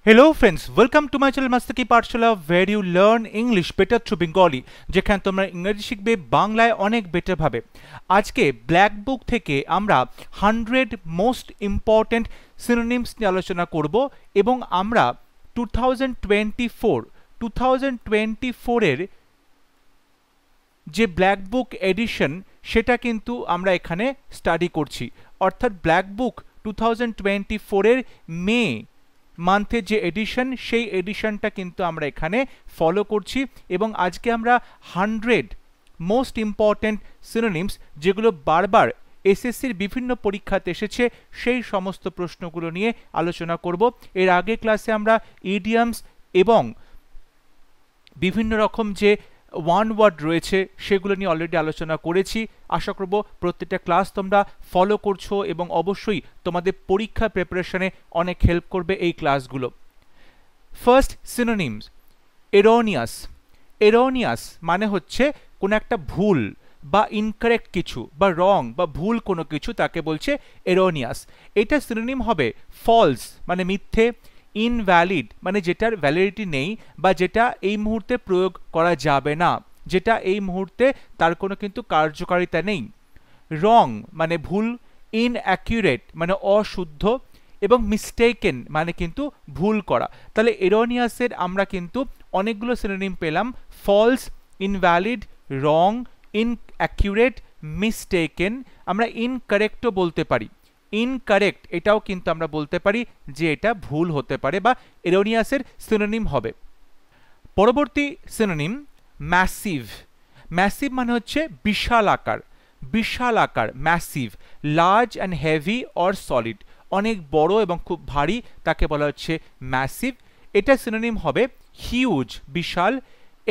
Hello friends, welcome to my channel Mastaki Pathshala where you learn English better through Bengali যেখানে তোমরা ইংরেজি শিখবে বাংলায় অনেক বেটার ভাবে। আজকে ব্ল্যাক বুক থেকে আমরা 100 মোস্ট ইম্পর্টেন্ট সিনোনিমস নিয়ে আলোচনা করব এবং আমরা 2024 এর যে ব্ল্যাক বুক এডিশন সেটা কিন্তু আমরা এখানে স্টাডি করছি, অর্থাৎ ব্ল্যাক বুক 2024 এর মে মান্থের যে এডিশন সেই এডিশনটা কিন্তু আমরা এখানে ফলো করছি এবং আজকে আমরা 100 মোস্ট ইম্পর্টেন্ট সিনোনিমস যেগুলো বারবার এসএসসির বিভিন্ন পরীক্ষাতে এসেছে সেই সমস্ত প্রশ্নগুলো নিয়ে আলোচনা করব। এর আগে ক্লাসে আমরা ইডিয়ামস এবং বিভিন্ন রকম যে ওয়ান ওয়ার্ড রয়েছে সেগুলো নিয়ে অলরেডি আলোচনা করেছি। আশা করব প্রত্যেকটা ক্লাস তোমরা ফলো করছো এবং অবশ্যই তোমাদের পরীক্ষা প্রিপারেশনে অনেক হেল্প করবে এই ক্লাসগুলো। First synonyms, এরোনিয়াস। এরোনিয়াস মানে হচ্ছে কোনো একটা ভুল বা ইনকারেক্ট কিছু বা রং বা ভুল কোনো কিছু, তাকে বলছে এরোনিয়াস। এটা সিনোনিম হবে ফলস মানে মিথ্যে, ইনভ্যালিড মানে যেটার ভ্যালিডিটি নেই বা যেটা এই মুহূর্তে প্রয়োগ করা যাবে না, যেটা এই মুহূর্তে তার কোনো কিন্তু কার্যকারিতা নেই। রং মানে ভুল, ইনঅ্যাকিউরেট মানে অশুদ্ধ এবং মিস্টেকেন মানে কিন্তু ভুল করা। তাহলে এরোনিয়াসের আমরা কিন্তু অনেকগুলো সিনোনিম পেলাম, ফলস, ইনভ্যালিড, রং, ইনঅ্যাকিউরেট, মিস্টেকেন। আমরা ইনকারেক্টও বলতে পারি, ইনকারেক্ট এটাও কিন্তু আমরা বলতে পারি যে এটা ভুল হতে পারে বা এরোনিয়াসের সিনোনিম হবে। পরবর্তী সিনোনিম ম্যাসিভ। ম্যাসিভ মানে হচ্ছে বিশাল আকার, বিশাল আকার, massive, large and heavy or solid, অনেক বড় এবং খুব ভারী, তাকে বলা হচ্ছে ম্যাসিভ। এটা সিনোনিম হবে হিউজ বিশাল,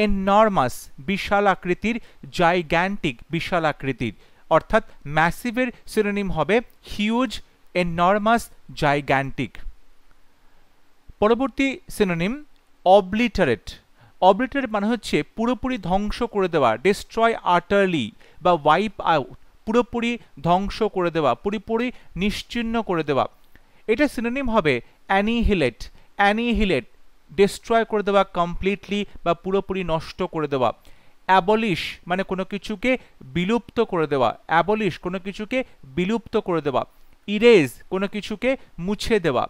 এনর্মাস বিশাল আকৃতির, জাইগ্যান্টিক বিশাল আকৃতির, অর্থাৎ ম্যাসিভের সিনোনিম হবে হিউজ, এনর্মাস, জাইগ্যান্টিক। পরবর্তী সিনোনিম অবলিটারেট। অবলিটারেট মানে হচ্ছে পুরোপুরি ধ্বংস করে দেওয়া, ডিস্ট্রয় আটারলি বা ওয়াইপ আউট, পুরোপুরি ধ্বংস করে দেওয়া, পুরোপুরি নিশ্চিহ্ন করে দেওয়া। এটা সিনোনিম হবে অ্যানিহিলেট। অ্যানিহিলেট ডিস্ট্রয় করে দেওয়া কমপ্লিটলি বা পুরোপুরি নষ্ট করে দেওয়া। অ্যাবলিশ মানে কোনো কিছুকে বিলুপ্ত করে দেওয়া, অ্যাবলিশ কোনো কিছুকে বিলুপ্ত করে দেওয়া। ইরেজ কোনো কিছুকে মুছে দেওয়া।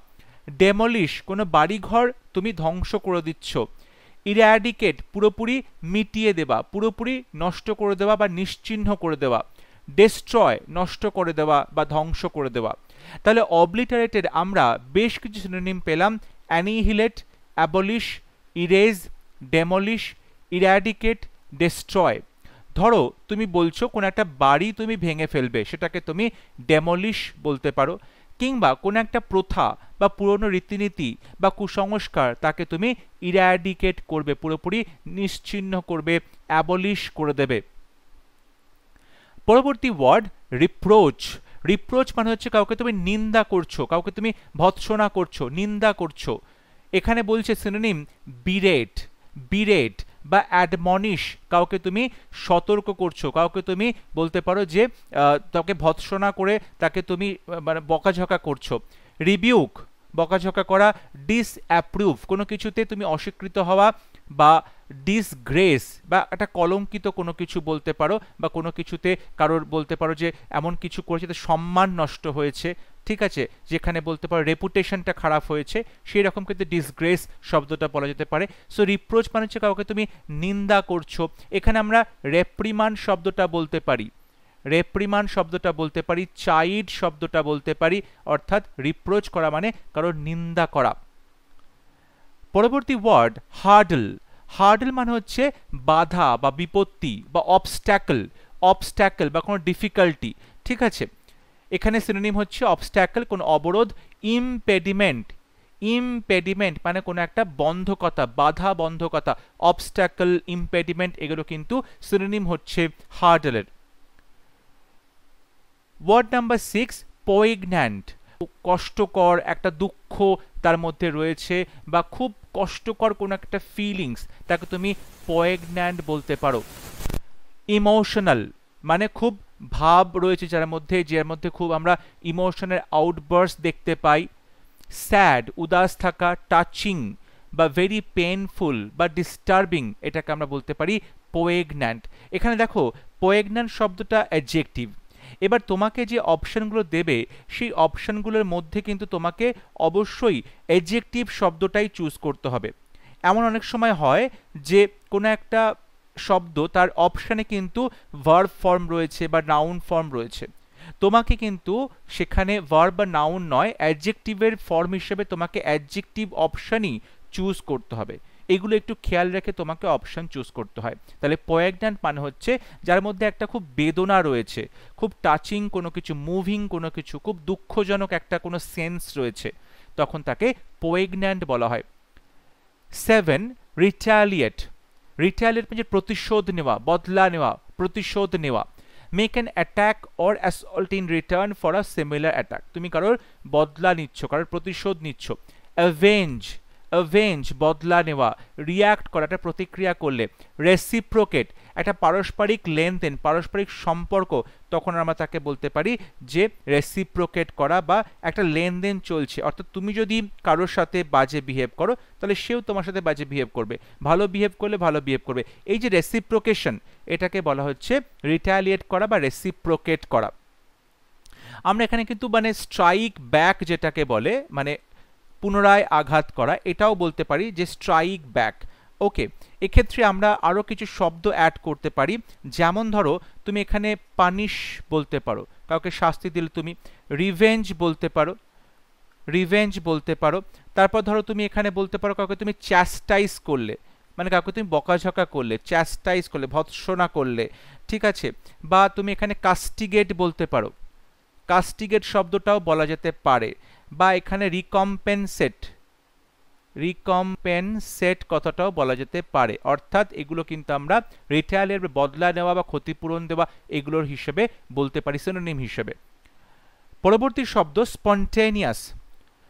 ডেমলিশ কোনো বাড়িঘর তুমি ধ্বংস করে দিচ্ছ। ইরাডিকেট পুরোপুরি মিটিয়ে দেওয়া, পুরোপুরি নষ্ট করে দেওয়া বা নিশ্চিহ্ন করে দেওয়া। ডেস্ট্রয় নষ্ট করে দেওয়া বা ধ্বংস করে দেওয়া। তাহলে অবলিটারেটেড আমরা বেশ কিছু সিনোনিম পেলাম, annihilate, abolish, erase, demolish, eradicate, destroy. ধরো তুমি বলছো কোনো একটা বাড়ি তুমি ভেঙে ফেলবে, সেটাকে তুমি ডেমলিশ বলতে পারো, কিংবা কোনো একটা প্রথা বা পুরনো রীতিনীতি বা কুসংস্কার তাকে তুমি ইরাডিকেট করবে, পুরোপুরি নিশ্চিহ্ন করবে, অ্যাবলিশ করে দেবে। পরবর্তী ওয়ার্ড রিপ্রোচ। রিপ্রোচ মানে হচ্ছে কাউকে তুমি নিন্দা করছো, কাউকে তুমি ভৎসনা করছো, নিন্দা করছো। এখানে বলছে সিনোনিম বিরেট। বিরেট বা অ্যাডমনিশ, কাউকে তুমি সতর্ক করছো, কাউকে তুমি বলতে পারো যে তাকে ভৎসনা করে তাকে তুমি মানে বকাঝকা করছো। রিবিউক বকাঝকা করা। ডিসঅ্যাপ্রুভ কোনো কিছুতে তুমি অস্বীকৃত হওয়া বা ডিসগ্রেস বা একটা কলঙ্কিত কোনো কিছু বলতে পারো, বা কোনো কিছুতে কারোর বলতে পারো যে এমন কিছু করেছে তার সম্মান নষ্ট হয়েছে, ঠিক আছে, যেখানে বলতে পারো রেপুটেশনটা খারাপ হয়েছে, সেই রকম কিন্তু ডিসগ্রেস শব্দটা বলা যেতে পারে। সো রিপ্রোচ মানে হচ্ছে কাউকে তুমি নিন্দা করছো। এখানে আমরা রেপ্রিমান্ড শব্দটা বলতে পারি, রেপ্রিমান্ড শব্দটা বলতে পারি, চাইড শব্দটা বলতে পারি, অর্থাৎ রিপ্রোচ করা মানে কারোর নিন্দা করা। পরবর্তী ওয়ার্ড হার্ডল। হার্ডল মানে হচ্ছে বাধা বা বিপত্তি বা অবস্ট্যাকল, অবস্ট্যাকল বা কোনো ডিফিকাল্টি, ঠিক আছে। এখানে সিনোনিম হচ্ছে অবস্ট্যাকল কোনো অবরোধ, ইমপেডিমেন্ট। ইমপেডিমেন্ট মানে কোনো একটা বন্ধকতা, বাধা বন্ধকতা, অবস্ট্যাকল, ইমপেডিমেন্ট, এগুলো কিন্তু সিনোনিম হচ্ছে হার্ডলের। Ward number 6 পোইগন্যান্ট। কষ্টকর একটা দুঃখ তার মধ্যে রয়েছে বা খুব কষ্টকর কোনো একটা ফিলিংস, তাকে তুমি পোইগন্যান্ট বলতে পারো। ইমোশনাল মানে খুব ভাব রয়েছে যার মধ্যে, খুব আমরা ইমোশনের আউটবার্স্ট দেখতে পাই। স্যাড উদাস থাকা, টাচিং বা ভেরি পেইনফুল বা ডিস্টার্বিং, এটাকে আমরা বলতে পারি পোয়েগন্যান্ট। এখানে দেখো পোয়েগন্যান্ট শব্দটা অ্যাডজেক্টিভ। এবার তোমাকে যে অপশনগুলো দেবে সেই অপশনগুলোর মধ্যে কিন্তু তোমাকে অবশ্যই অ্যাডজেক্টিভ শব্দটাই চুজ করতে হবে। এমন অনেক সময় হয় যে কোনো একটা শব্দ তার অপশানে কিন্তু ভার্ব ফর্ম রয়েছে বা নাউন ফর্ম রয়েছে, তোমাকে কিন্তু সেখানে ভার্ব বা নাউন নয়, অ্যাডজেক্টিভের ফর্ম হিসেবে তোমাকে অ্যাডজেক্টিভ অপশানই চুজ করতে হবে। এগুলো একটু খেয়াল রেখে তোমাকে অপশন চুজ করতে হয়। তাহলে পোয়েগন্যান্ট মানে হচ্ছে যার মধ্যে একটা খুব বেদনা রয়েছে, খুব টাচিং কোনো কিছু, মুভিং কোনো কিছু, খুব দুঃখজনক একটা কোনো সেন্স রয়েছে, তখন তাকে পোয়েগন্যান্ট বলা হয়। 7 রিটালিয়েট। রিটালিয়েট মানে প্রতিশোধ নেওয়া, বদলা নেওয়া, প্রতিশোধ নেওয়া। Make an attack or assault in return for a similar attack, তুমি কারোর বদলা নিচ্ছ, কারোর প্রতিশোধ নিচ্ছ। অ্যাভেঞ্জ, অ্যাভেঞ্জ বদলা নেওয়া, রিয়াক্ট করা, একটা প্রতিক্রিয়া করলে। রেসিপ্রোকেট একটা পারস্পরিক লেনদেন, পারস্পরিক সম্পর্ক, তখন আমরা তাকে বলতে পারি যে রেসিপ্রোকেট করা বা একটা লেনদেন চলছে। অর্থাৎ তুমি যদি কারোর সাথে বাজে বিহেভ করো তাহলে সেও তোমার সাথে বাজে বিহেভ করবে, ভালো বিহেভ করলে ভালো বিহেভ করবে। এই যে রেসিপ্রোকেশন, এটাকে বলা হচ্ছে রিটালিয়েট করা বা রেসিপ্রোকেট করা। আমরা এখানে কিন্তু মানে স্ট্রাইক ব্যাক যেটাকে বলে, মানে পুনরায় আঘাত করা, এটাও বলতে পারি যে স্ট্রাইক ব্যাক। ওকে, এক্ষেত্রে আমরা আরও কিছু শব্দ অ্যাড করতে পারি। যেমন ধরো তুমি এখানে পানিশ বলতে পারো, কাউকে শাস্তি দিলে তুমি রিভেঞ্জ বলতে পারো, রিভেঞ্জ বলতে পারো। তারপর ধরো তুমি এখানে বলতে পারো কাউকে তুমি চ্যাস্টাইজ করলে, মানে কাউকে তুমি বকাঝকা করলে, চ্যাস্টাইজ করলে, ভৎসনা করলে, ঠিক আছে। বা তুমি এখানে কাস্টিগেট বলতে পারো, কাস্টিগেট শব্দটাও বলা যেতে পারে। বা এখানে রিকম্পেনসেট, রিকম্পেনসেট কথাটাও বলা যেতে পারে। অর্থাৎ এগুলো কিন্তু আমরা রিটালিয়েট বদলা নেওয়া বা ক্ষতিপূরণ দেওয়া এগুলোর হিসেবে বলতে পারি, সিনোনিম হিসেবে। পরবর্তী শব্দ স্পন্টেনিয়াস।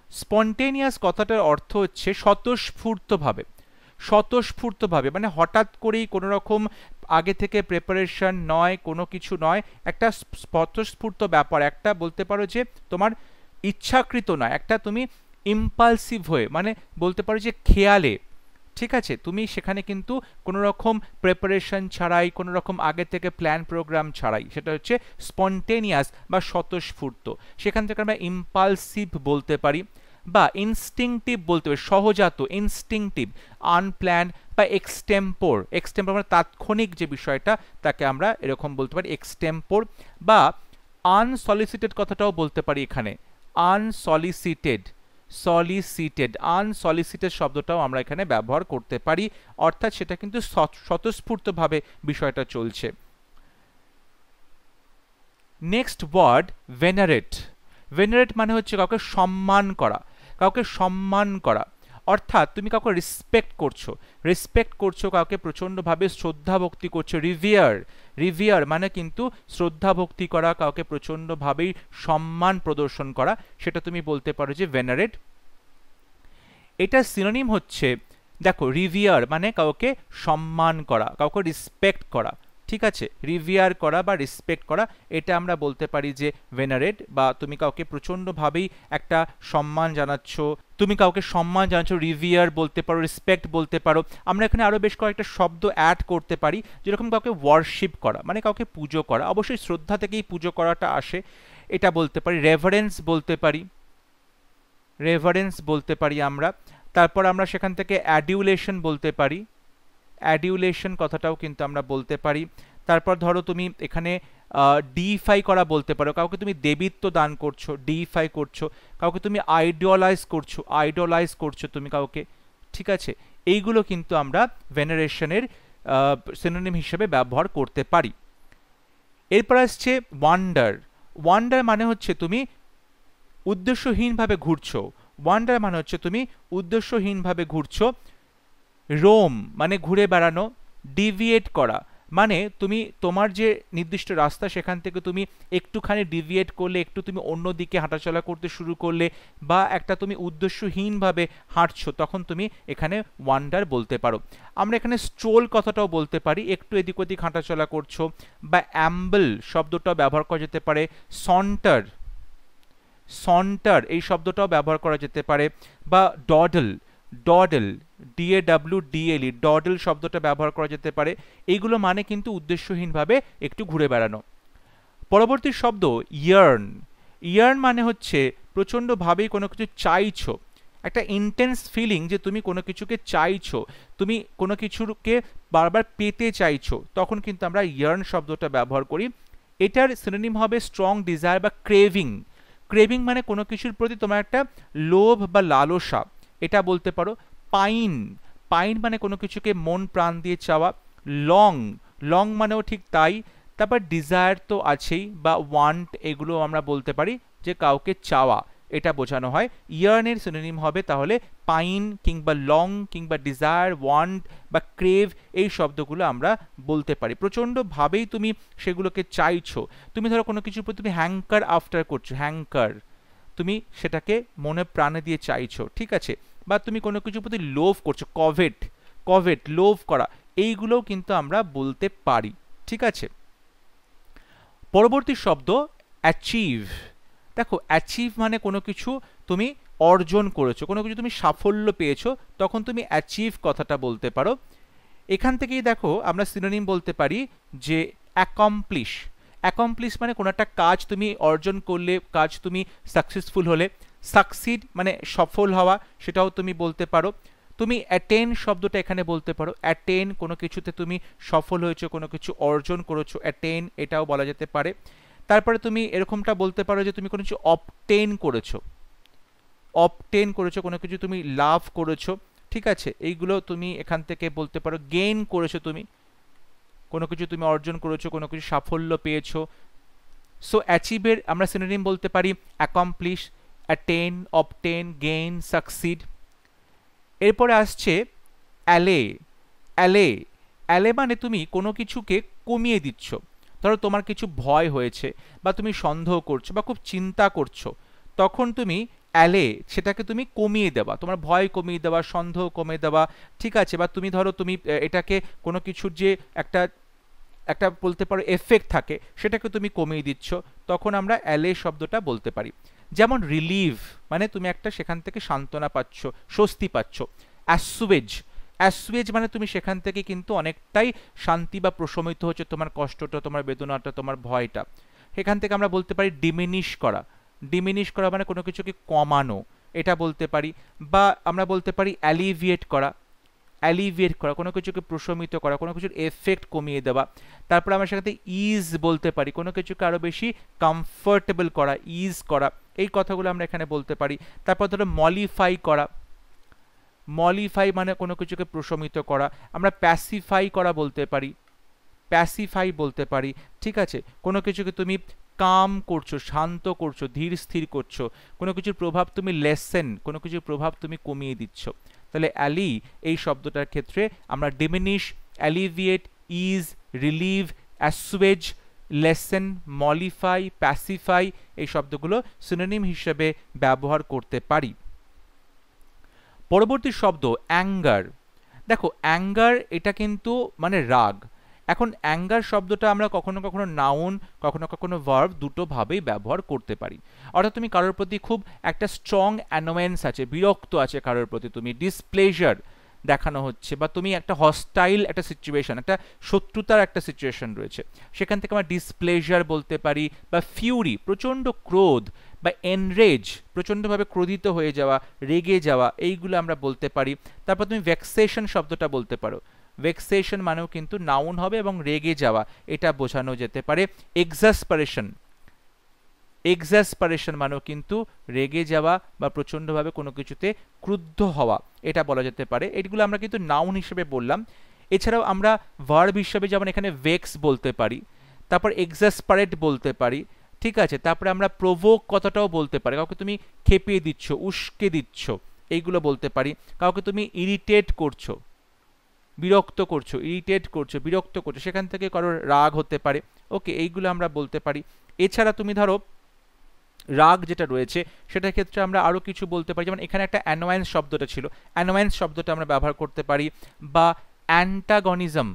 স্পন্টেনিয়াস কথাটার অর্থ হচ্ছে স্বতঃস্ফূর্তভাবে, স্বতঃস্ফূর্তভাবে মানে হঠাৎ করেই কোনো রকম আগে থেকে প্রিপারেশন নয়, কোনো কিছু নয়, একটা স্বতঃস্ফূর্ত ব্যাপার, একটা বলতে পারো যে তোমার ইচ্ছাকৃত নয়, একটা তুমি ইম্পালসিভ হয়ে, মানে বলতে পারো যে খেয়ালে, ঠিক আছে, তুমি সেখানে কিন্তু কোনো রকম প্রিপারেশন ছাড়াই, কোনো রকম আগে থেকে প্ল্যান প্রোগ্রাম ছাড়াই, সেটা হচ্ছে স্পন্টেনিয়াস বা স্বতঃস্ফূর্ত। সেখান থেকে আমরা ইম্পালসিভ বলতে পারি বা ইনস্টিংটিভ বলতে পারি, সহজাত, ইনস্টিংটিভ, আনপ্ল্যান বা এক্সটেম্পোর। এক্সটেম্পোর মানে তাৎক্ষণিক যে বিষয়টা, তাকে আমরা এরকম বলতে পারি এক্সটেম্পোর। বা আনসলিসিটেড কথাটাও বলতে পারি এখানে, আনসলিসিটেড, সলিসিটেড, আনসলিসিটেড শব্দটাও আমরা এখানে ব্যবহার করতে পারি। অর্থাৎ সেটা কিন্তু স্বতঃস্ফূর্তভাবে বিষয়টা চলছে। Next word ভেনারেট। ভেনারেট মানে হচ্ছে কাউকে সম্মান করা, কাউকে সম্মান করা। অর্থাৎ তুমি কাউকে রেসপেক্ট করছো, রেসপেক্ট করছো, কাউকে প্রচণ্ডভাবে শ্রদ্ধা ভক্তি করছো। রিভিয়ার, রিভিয়ার মানে কিন্তু শ্রদ্ধা ভক্তি করা, কাউকে প্রচণ্ডভাবেই সম্মান প্রদর্শন করা, সেটা তুমি বলতে পারো যে ভেনারেট। এটা সিনোনিম হচ্ছে, দেখো রিভিয়ার মানে কাউকে সম্মান করা, কাউকে রেসপেক্ট করা, ঠিক আছে। রিভিয়ার করা বা রেসপেক্ট করা, এটা আমরা বলতে পারি যে ভেনারেট। বা তুমি কাউকে প্রচণ্ডভাবেই একটা সম্মান জানাচ্ছ, তুমি কাউকে সম্মান জানাচ্ছ, রিভিয়ার বলতে পারো, রেসপেক্ট বলতে পারো। আমরা এখানে আরও বেশ কয়েকটা শব্দ অ্যাড করতে পারি, যেরকম কাউকে ওয়ার্শিপ করা মানে কাউকে পুজো করা, অবশ্যই শ্রদ্ধা থেকেই পুজো করাটা আসে, এটা বলতে পারি। রেভারেন্স বলতে পারি, রেভারেন্স বলতে পারি আমরা। তারপর আমরা সেখান থেকে অ্যাডিউলেশন বলতে পারি, অ্যাডিউলেশন কথাটাও কিন্তু আমরা বলতে পারি। তারপর ধরো তুমি এখানে ডিফাই করা বলতে পারো, কাউকে তুমি দেবীত্ব দান করছো, ডিফাই করছো। কাউকে তুমি আইডিয়ালাইজ করছো, আইডলাইজ করছো তুমি কাউকে, ঠিক আছে। এইগুলো কিন্তু আমরা ভেনারেশনের সিনোনিম হিসেবে ব্যবহার করতে পারি। এরপর আসছে ওয়ান্ডার। ওয়ান্ডার মানে হচ্ছে তুমি উদ্দেশ্যহীনভাবে ঘুরছো, ওয়ান্ডার মানে হচ্ছে তুমি উদ্দেশ্যহীনভাবে ঘুরছো। রোম মানে ঘুরে বেড়ানো। ডিভিয়েট করা মানে তুমি তোমার যে নির্দিষ্ট রাস্তা সেখান থেকে তুমি একটুখানি ডিভিয়েট করলে, একটু তুমি অন্য দিকে হাঁটাচলা করতে শুরু করলে, বা একটা তুমি উদ্দেশ্যহীনভাবে হাঁটছো, তখন তুমি এখানে ওয়ান্ডার বলতে পারো। আমরা এখানে স্ট্রোল কথাটাও বলতে পারি, একটু এদিক ওদিক হাঁটাচলা করছো। বা অ্যাম্বল শব্দটাও ব্যবহার করা যেতে পারে। সন্টার, সন্টার এই শব্দটাও ব্যবহার করা যেতে পারে, বা ডডল, ডডল, DAWDLE, ডডল শব্দটা ব্যবহার করা যেতে পারে। এইগুলো মানে কিন্তু উদ্দেশ্যহীনভাবে একটু ঘুরে বেড়ানো। পরবর্তী শব্দ ইয়ার্ন। ইয়ার্ন মানে হচ্ছে প্রচণ্ডভাবেই কোনো কিছু চাইছো, একটা ইন্টেন্স ফিলিং যে তুমি কোনো কিছুকে চাইছো, তুমি কোনো কিছুকে বারবার পেতে চাইছো, তখন কিন্তু আমরা ইয়ার্ন শব্দটা ব্যবহার করি। এটার সিনোনিম হবে স্ট্রং ডিজায়ার বা ক্রেভিং। ক্রেভিং মানে কোনো কিছুর প্রতি তোমার একটা লোভ বা লালসা, এটা বলতে পারো। পাইন, পাইন মানে কোনো কিছুকে মন প্রাণ দিয়ে চাওয়া। লং, লং মানেও ঠিক তাই। তারপর ডিজায়ার তো আছেই, বা ওয়ান্ট, এগুলো আমরা বলতে পারি যে কাউকে চাওয়া, এটা বোঝানো হয়। ইয়ার্নের সিনোনিম হবে তাহলে পাইন কিংবা লং কিংবা ডিজায়ার, ওয়ান্ট বা ক্রেভ, এই শব্দগুলো আমরা বলতে পারি। প্রচণ্ডভাবেই তুমি সেগুলোকে চাইছো, তুমি ধরো কোনো কিছুর প্রতি তুমি হ্যাঙ্কার আফটার করছো, হ্যাঙ্কার, তুমি সেটাকে মনে প্রাণে দিয়ে চাইছো, ঠিক আছে। বা তুমি কোনো কিছুর প্রতি লোভ করছো, কভেট, কভেট লোভ করা, এইগুলোও কিন্তু আমরা বলতে পারি, ঠিক আছে। পরবর্তী শব্দ অ্যাচিভ। দেখো অ্যাচিভ মানে কোনো কিছু তুমি অর্জন করেছো, কোনো কিছু তুমি সাফল্য পেয়েছো, তখন তুমি অ্যাচিভ কথাটা বলতে পারো। এখান থেকেই দেখো আমরা সিনোনিম বলতে পারি যে অ্যাকমপ্লিশ। অ্যাকমপ্লিশ মানে কোনো একটা কাজ তুমি অর্জন করলে, কাজ তুমি সাকসেসফুল হলে। সাকসিড মানে সফল হওয়া, সেটাও তুমি বলতে পারো। তুমি অ্যাটেন শব্দটা এখানে বলতে পারো, অ্যাটেন কোনো কিছুতে তুমি সফল হয়েছো, কোনো কিছু অর্জন করেছো, অ্যাটেন এটাও বলা যেতে পারে। তারপরে তুমি এরকমটা বলতে পারো যে তুমি কোনো কিছু অবটেন করেছো, অবটেন করেছো, কোনো কিছু তুমি লাভ করেছো, ঠিক আছে। এইগুলো তুমি এখান থেকে বলতে পারো। গেইন করেছো, তুমি কোনো কিছু তুমি অর্জন করেছো, কোনো কিছু সাফল্য পেয়েছো। সো অ্যাচিভের আমরা সিনোনিম বলতে পারি accomplish, attain, obtain, gain, succeed. এরপরে আসছে অ্যালে। অ্যালে, অ্যালে মানে তুমি কোনো কিছুকে কমিয়ে দিচ্ছ। ধরো তোমার কিছু ভয় হয়েছে, বা তুমি সন্দেহ করছো, বা খুব চিন্তা করছো, তখন তুমি অ্যালে, সেটাকে তুমি কমিয়ে দেওয়া, তোমার ভয় কমিয়ে দেওয়া, সন্দেহ কমিয়ে দেওয়া, ঠিক আছে। বা তুমি ধরো তুমি এটাকে কোনো কিছুর যে একটা একটা বলতে পারো এফেক্ট থাকে, সেটাকে তুমি কমিয়ে দিচ্ছ, তখন আমরা অ্যালে শব্দটা বলতে পারি। যেমন রিলিভ মানে তুমি একটা সেখান থেকে সান্ত্বনা পাচ্ছ, স্বস্তি পাচ্ছ। অ্যাসুয়েজ, অ্যাসুয়েজ মানে তুমি সেখান থেকে কিন্তু অনেকটাই শান্তি বা প্রশমিত হচ্ছে তোমার কষ্টটা, তোমার বেদনাটা, তোমার ভয়টা। সেখান থেকে আমরা বলতে পারি ডিমিনিশ করা। ডিমিনিশ করা মানে কোনো কিছুকে কমানো, এটা বলতে পারি। বা আমরা বলতে পারি অ্যালিভিয়েট করা, অ্যালিভিয়েট করা, কোনো কিছুকে প্রশমিত করা, কোনো কিছুর এফেক্ট কমিয়ে দেওয়া। তারপর আমরা সেখানে ইজ বলতে পারি, কোনো কিছুকে আরও বেশি কমফোর্টেবল করা, ইজ করা, এই কথাগুলো আমরা এখানে বলতে পারি। তারপর ধরো মলিফাই করা, মলিফাই মানে কোনো কিছুকে প্রশমিত করা। আমরা প্যাসিফাই করা বলতে পারি, প্যাসিফাই বলতে পারি, ঠিক আছে। কোনো কিছুকে তুমি কাম করছো, শান্ত করছো, ধীর স্থির করছো, কোনো কিছুর প্রভাব তুমি লেসেন, কোনো কিছুর প্রভাব তুমি কমিয়ে দিচ্ছ। তাহলে অ্যালি এই শব্দটার ক্ষেত্রে আমরা diminish, alleviate, ease, relieve, assuage, lessen, mollify, pacify এই শব্দগুলো সিনোনিম হিসেবে ব্যবহার করতে পারি। পরবর্তী শব্দ অ্যাঙ্গার। দেখো অ্যাঙ্গার এটা কিন্তু মানে রাগ। এখন অ্যাঙ্গার শব্দটা আমরা কখনো কখনো নাউন, কখনো কখনো ভার্ব, দুটো ভাবেই ব্যবহার করতে পারি। অর্থাৎ তুমি কারোর প্রতি খুব একটা স্ট্রং অ্যানোয়েন্স আছে, বিরক্ত আছে কারোর প্রতি, তুমি ডিসপ্লেজার দেখানো হচ্ছে, বা তুমি একটা হস্টাইল একটা সিচুয়েশন, একটা শত্রুতার একটা সিচুয়েশন রয়েছে, সেখান থেকে আমরা ডিসপ্লেজার বলতে পারি। বা ফিউরি প্রচণ্ড ক্রোধ, বা এনরেজ প্রচণ্ডভাবে ক্রোধিত হয়ে যাওয়া, রেগে যাওয়া, এইগুলো আমরা বলতে পারি। তারপর তুমি ভেক্সেশন শব্দটা বলতে পারো, ভেক্সেশন মানেও কিন্তু নাউন হবে এবং রেগে যাওয়া এটা বোঝানো যেতে পারে। এক্সাসপারেশন, এক্সাসপারেশন মানেও কিন্তু রেগে যাওয়া বা প্রচণ্ডভাবে কোনো কিছুতে ক্রুদ্ধ হওয়া, এটা বলা যেতে পারে। এগুলো আমরা কিন্তু নাউন হিসেবে বললাম। এছাড়াও আমরা ভার্ব হিসেবে যেমন এখানে ভেক্স বলতে পারি, তারপর এক্সাসপারেট বলতে পারি, ঠিক আছে। তারপরে আমরা প্রভোক কথাটাও বলতে পারি, কাউকে তুমি খেপিয়ে দিচ্ছ, উস্কে দিচ্ছ, এইগুলো বলতে পারি। কাউকে তুমি ইরিটেট করছো, বিরক্ত করছো, ইরিটেট করছো, বিরক্ত করছো, সেখান থেকে কারোর রাগ হতে পারে, ওকে, এইগুলো আমরা বলতে পারি। এছাড়া তুমি ধরো রাগ যেটা রয়েছে সেটার ক্ষেত্রে আমরা আরও কিছু বলতে পারি, যেমন এখানে একটা অ্যানোয়েন্স শব্দটা ছিল, অ্যানোয়েন্স শব্দটা আমরা ব্যবহার করতে পারি। বা অ্যান্টাগনিজম,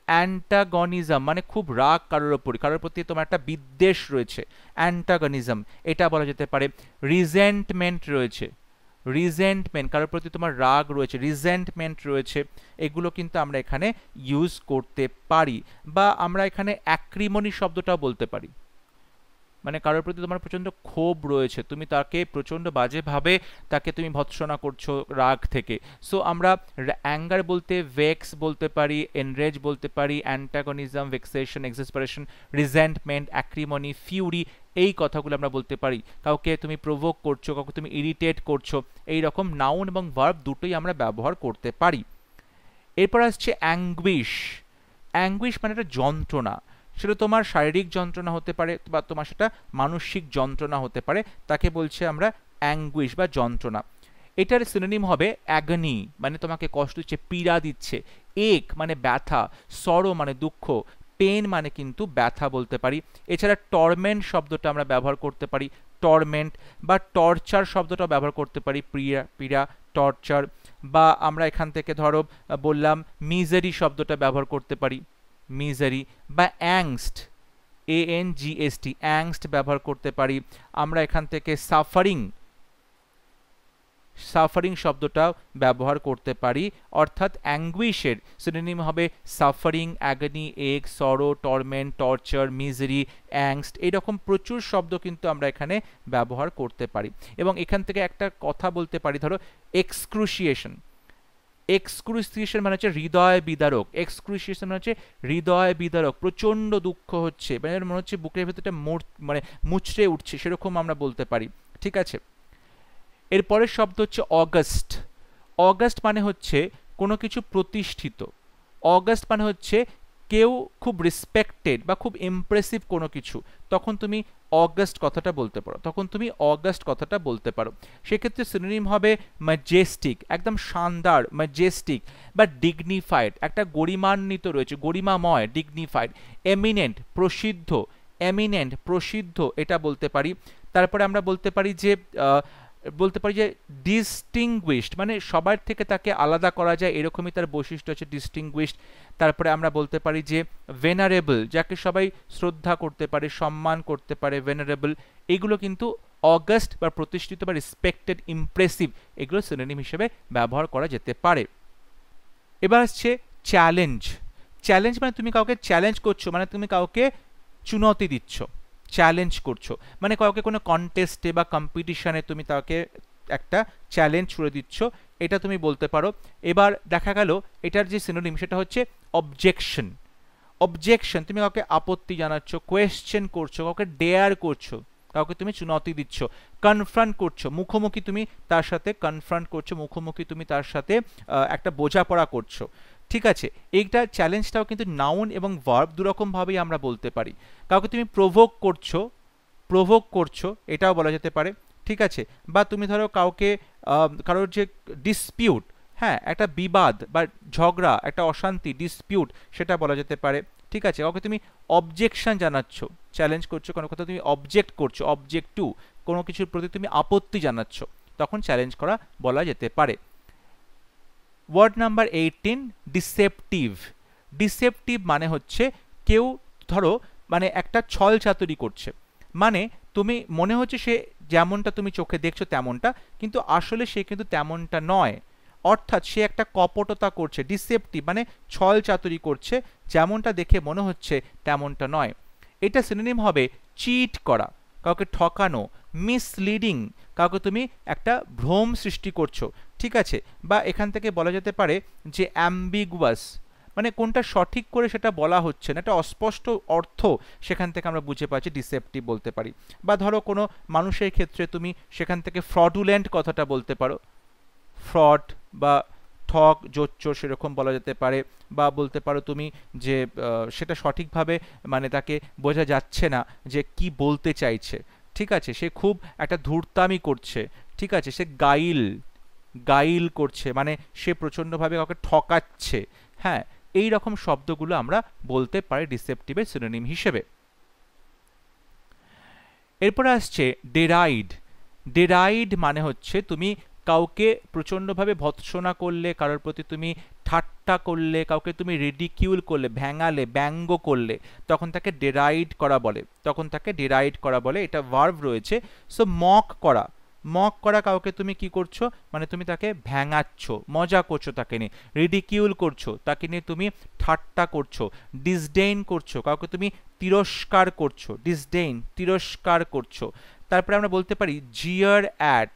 অ্যান্টাগনিজম মানে খুব রাগ কারোর প্রতি তোমার একটা বিদ্বেষ রয়েছে, অ্যান্টাগনিজম এটা বলা যেতে পারে। রিজেন্টমেন্ট রয়েছে, রিজেন্টমেন্ট কারোর প্রতি তোমার রাগ রয়েছে, রিজেন্টমেন্ট রয়েছে, এগুলো কিন্তু আমরা এখানে ইউজ করতে পারি। বা আমরা এখানে অ্যাক্রিমনি শব্দটাও বলতে পারি, মানে কারোর প্রতি তোমার প্রচণ্ড ক্ষোভ রয়েছে, তুমি তাকে প্রচণ্ড বাজেভাবে তাকে তুমি ভৎসনা করছো রাগ থেকে। সো আমরা অ্যাঙ্গার বলতে ভেক্স বলতে পারি, এনরেজ বলতে পারি, অ্যান্টাগনিজম, ভেক্সেশন, এক্সেসপারেশন, রিজেন্টমেন্ট, অ্যাক্রিমনি, ফিউরি, এই কথাগুলো আমরা বলতে পারি। কাউকে তুমি প্রভোক করছো, কাউকে তুমি ইরিটেট করছো, এই রকম নাউন এবং ভার্ব দুটোই আমরা ব্যবহার করতে পারি। এরপর আসছে অ্যাঙ্গুইশ। অ্যাঙ্গুইশ মানে একটা যন্ত্রণা, সেটা তোমার শারীরিক যন্ত্রণা হতে পারে বা তোমার সেটা মানসিক যন্ত্রণা হতে পারে, তাকে বলছে আমরা অ্যাঙ্গুইশ বা যন্ত্রণা। এটার সিনোনিম হবে অ্যাগনি মানে তোমাকে কষ্ট দিচ্ছে, পীড়া দিচ্ছে, এক মানে ব্যথা, সরো মানে দুঃখ, পেন মানে কিন্তু ব্যথা বলতে পারি। এছাড়া টর্মেন্ট শব্দটা আমরা ব্যবহার করতে পারি, টর্মেন্ট, বা টর্চার শব্দটা ব্যবহার করতে পারি, পীড়া, পীড়া, টর্চার। বা আমরা এখান থেকে ধরো বললাম মিজারি শব্দটা ব্যবহার করতে পারি, মিজারি, বা অ্যাংস্ট, ANGST, অ্যাংস্ট ব্যবহার করতে পারি। আমরা এখান থেকে সাফারিং, সাফারিং শব্দটা ব্যবহার করতে পারি। অর্থাৎ অ্যাঙ্গুইশের সিনোনিম হবে সাফারিং, অ্যাগনি, এক, সরো, টর্মেন্ট, টর্চার, মিজারি, অ্যাংস্ট, এইরকম প্রচুর শব্দ কিন্তু আমরা এখানে ব্যবহার করতে পারি। এবং এখান থেকে একটা কথা বলতে পারি, ধরো এক্সক্রুশিয়েশন, এক্সক্রুশিয়েশন মানে হচ্ছে হৃদয় বিদারক, এক্সক্রুশিয়েশন মানে হচ্ছে হৃদয় বিদারক, প্রচণ্ড দুঃখ হচ্ছে, মানে মনে হচ্ছে বুকের ভেতরটা মানে মুচড়ে উঠছে, সেরকম আমরা বলতে পারি। ঠিক আছে, এরপরের শব্দ হচ্ছে অগাস্ট। অগাস্ট মানে হচ্ছে কোনো কিছু প্রতিষ্ঠিত, অগাস্ট মানে হচ্ছে কেউ খুব রেসপেক্টেড বা খুব ইমপ্রেসিভ কোনো কিছু, তখন তুমি অগাস্ট কথাটা বলতে পারো, তখন তুমি অগাস্ট কথাটা বলতে পারো। সেক্ষেত্রে সিনোনিম হবে ম্যাজেস্টিক, একদম শানদার, ম্যাজেস্টিক, বা ডিগনিফাইড, একটা গরিমান্বিত রয়েছে, গরিমাময়, ডিগনিফাইড। এমিনেন্ট প্রসিদ্ধ, এমিনেন্ট প্রসিদ্ধ এটা বলতে পারি। তারপরে আমরা বলতে পারি যে ডিস্টিংগুইশড মানে সবার থেকে তাকে আলাদা করা যায়, এরকমই তার বৈশিষ্ট্য হচ্ছে ডিস্টিংগুইশড। তারপরে আমরা বলতে পারি যে ভেনারেবল, যাকে সবাই শ্রদ্ধা করতে পারে, সম্মান করতে পারে, ভেনারেবল। এগুলো কিন্তু অগাস্ট বা প্রতিষ্ঠিত বা রেসপেক্টেড, ইমপ্রেসিভ, এগুলো সিনোনিম হিসেবে ব্যবহার করা যেতে পারে। এবার আসছে চ্যালেঞ্জ। চ্যালেঞ্জ মানে তুমি কাউকে চ্যালেঞ্জ করছো, মানে তুমি কাউকে চুনৌতি দিচ্ছ, চ্যালেঞ্জ করছো, মানে কাউকে কোনো কন্টেস্টে বা কম্পিটিশনে তুমি তাকে একটা চ্যালেঞ্জ ছুড়ে দিচ্ছ, এটা তুমি বলতে পারো। এবার দেখা গেল এটার যে সিনোনিম সেটা হচ্ছে অবজেকশন। অবজেকশন তুমি কাউকে আপত্তি জানাচ্ছ, কোয়েশ্চেন করছো, কাউকে ডেয়ার করছো, কাউকে তুমি চুনৌতি দিচ্ছ। কনফ্রন্ট করছো, মুখোমুখি তুমি তার সাথে কনফ্রন্ট করছো, মুখোমুখি তুমি তার সাথে একটা বোঝাপড়া করছো। ঠিক আছে, এইটা চ্যালেঞ্জটাও কিন্তু নাউন এবং ভার্ব দুরকমভাবেই আমরা বলতে পারি। কাউকে তুমি প্রভোক করছো, প্রভোক করছো, এটাও বলা যেতে পারে। ঠিক আছে, বা তুমি ধরো কাউকে কারোর যে ডিসপিউট, হ্যাঁ একটা বিবাদ বা ঝগড়া, একটা অশান্তি, ডিসপিউট, সেটা বলা যেতে পারে। ঠিক আছে, কাউকে তুমি অবজেকশন জানাচ্ছ, চ্যালেঞ্জ করছো, কোনো কথা তুমি অবজেক্ট করছো, অবজেক্ট টু, কোনো কিছুর প্রতি তুমি আপত্তি জানাচ্ছ, তখন চ্যালেঞ্জ করা বলা যেতে পারে। Ward number 18, deceptive. ডিসেপটিভ মানে হচ্ছে কেউ ধরো মানে একটা ছল চাতুরি করছে, মানে তুমি মনে হচ্ছে সে যেমনটা তুমি চোখে দেখছো তেমনটা, কিন্তু আসলে সে কিন্তু তেমনটা নয়, অর্থাৎ সে একটা কপটতা করছে। ডিসেপটিভ মানে ছল চাতুরি করছে, যেমনটা দেখে মনে হচ্ছে তেমনটা নয়। এটা সিনোনিম হবে চিট করা, কাউকে ঠকানো, মিসলিডিং, কাউকে তুমি একটা ভ্রম সৃষ্টি করছো। ঠিক আছে, বা এখান থেকে বলা যেতে পারে যে অ্যাম্বিগুয়াস, মানে কোনটা সঠিক করে সেটা বলা হচ্ছে না, একটা অস্পষ্ট অর্থ সেখান থেকে আমরা বুঝে পাচ্ছি, ডিসেপটিভ বলতে পারি। বা ধরো কোনো মানুষের ক্ষেত্রে তুমি সেখান থেকে ফ্রডুলেন্ট কথাটা বলতে পারো, ফ্রড বা ঠক, জোচ্চোর, সেরকম বলা যেতে পারে। বা বলতে পারো তুমি যে সেটা সঠিকভাবে মানে তাকে বোঝা যাচ্ছে না যে কি বলতে চাইছে। ঠিক আছে, সে খুব একটা ধূর্তামি করছে, ঠিক আছে, সে গাইল করছে, মানে সে প্রচণ্ডভাবে কাউকে ঠকাচ্ছে। হ্যাঁ, এই রকম শব্দগুলো আমরা বলতে পারি ডিসেপটিভের সিনোনিম হিসেবে। এরপর আসছে ডেরাইড। ডেরাইড মানে হচ্ছে তুমি কাউকে প্রচণ্ডভাবে ভৎসনা করলে, কারোর প্রতি তুমি ঠাট্টা করলে, কাউকে তুমি রিডিকিউল করলে, ভ্যাঙালে, ব্যঙ্গ করলে, তখন তাকে ডেরাইড করা বলে, তখন তাকে ডেরাইড করা বলে। এটা ভার্ব রয়েছে। সো মক করা, মক করা, কাউকে তুমি কি করছো, মানে তুমি তাকে ভ্যাঙাচ্ছ, মজা করছো তাকে নিয়ে, রিডিকিউল করছো, তাকে নিয়ে তুমি ঠাট্টা করছো, ডিসডেইন করছো, কাউকে তুমি তিরস্কার করছো, ডিসডেইন, তিরস্কার করছো। তারপরে আমরা বলতে পারি জিয়ার অ্যাট,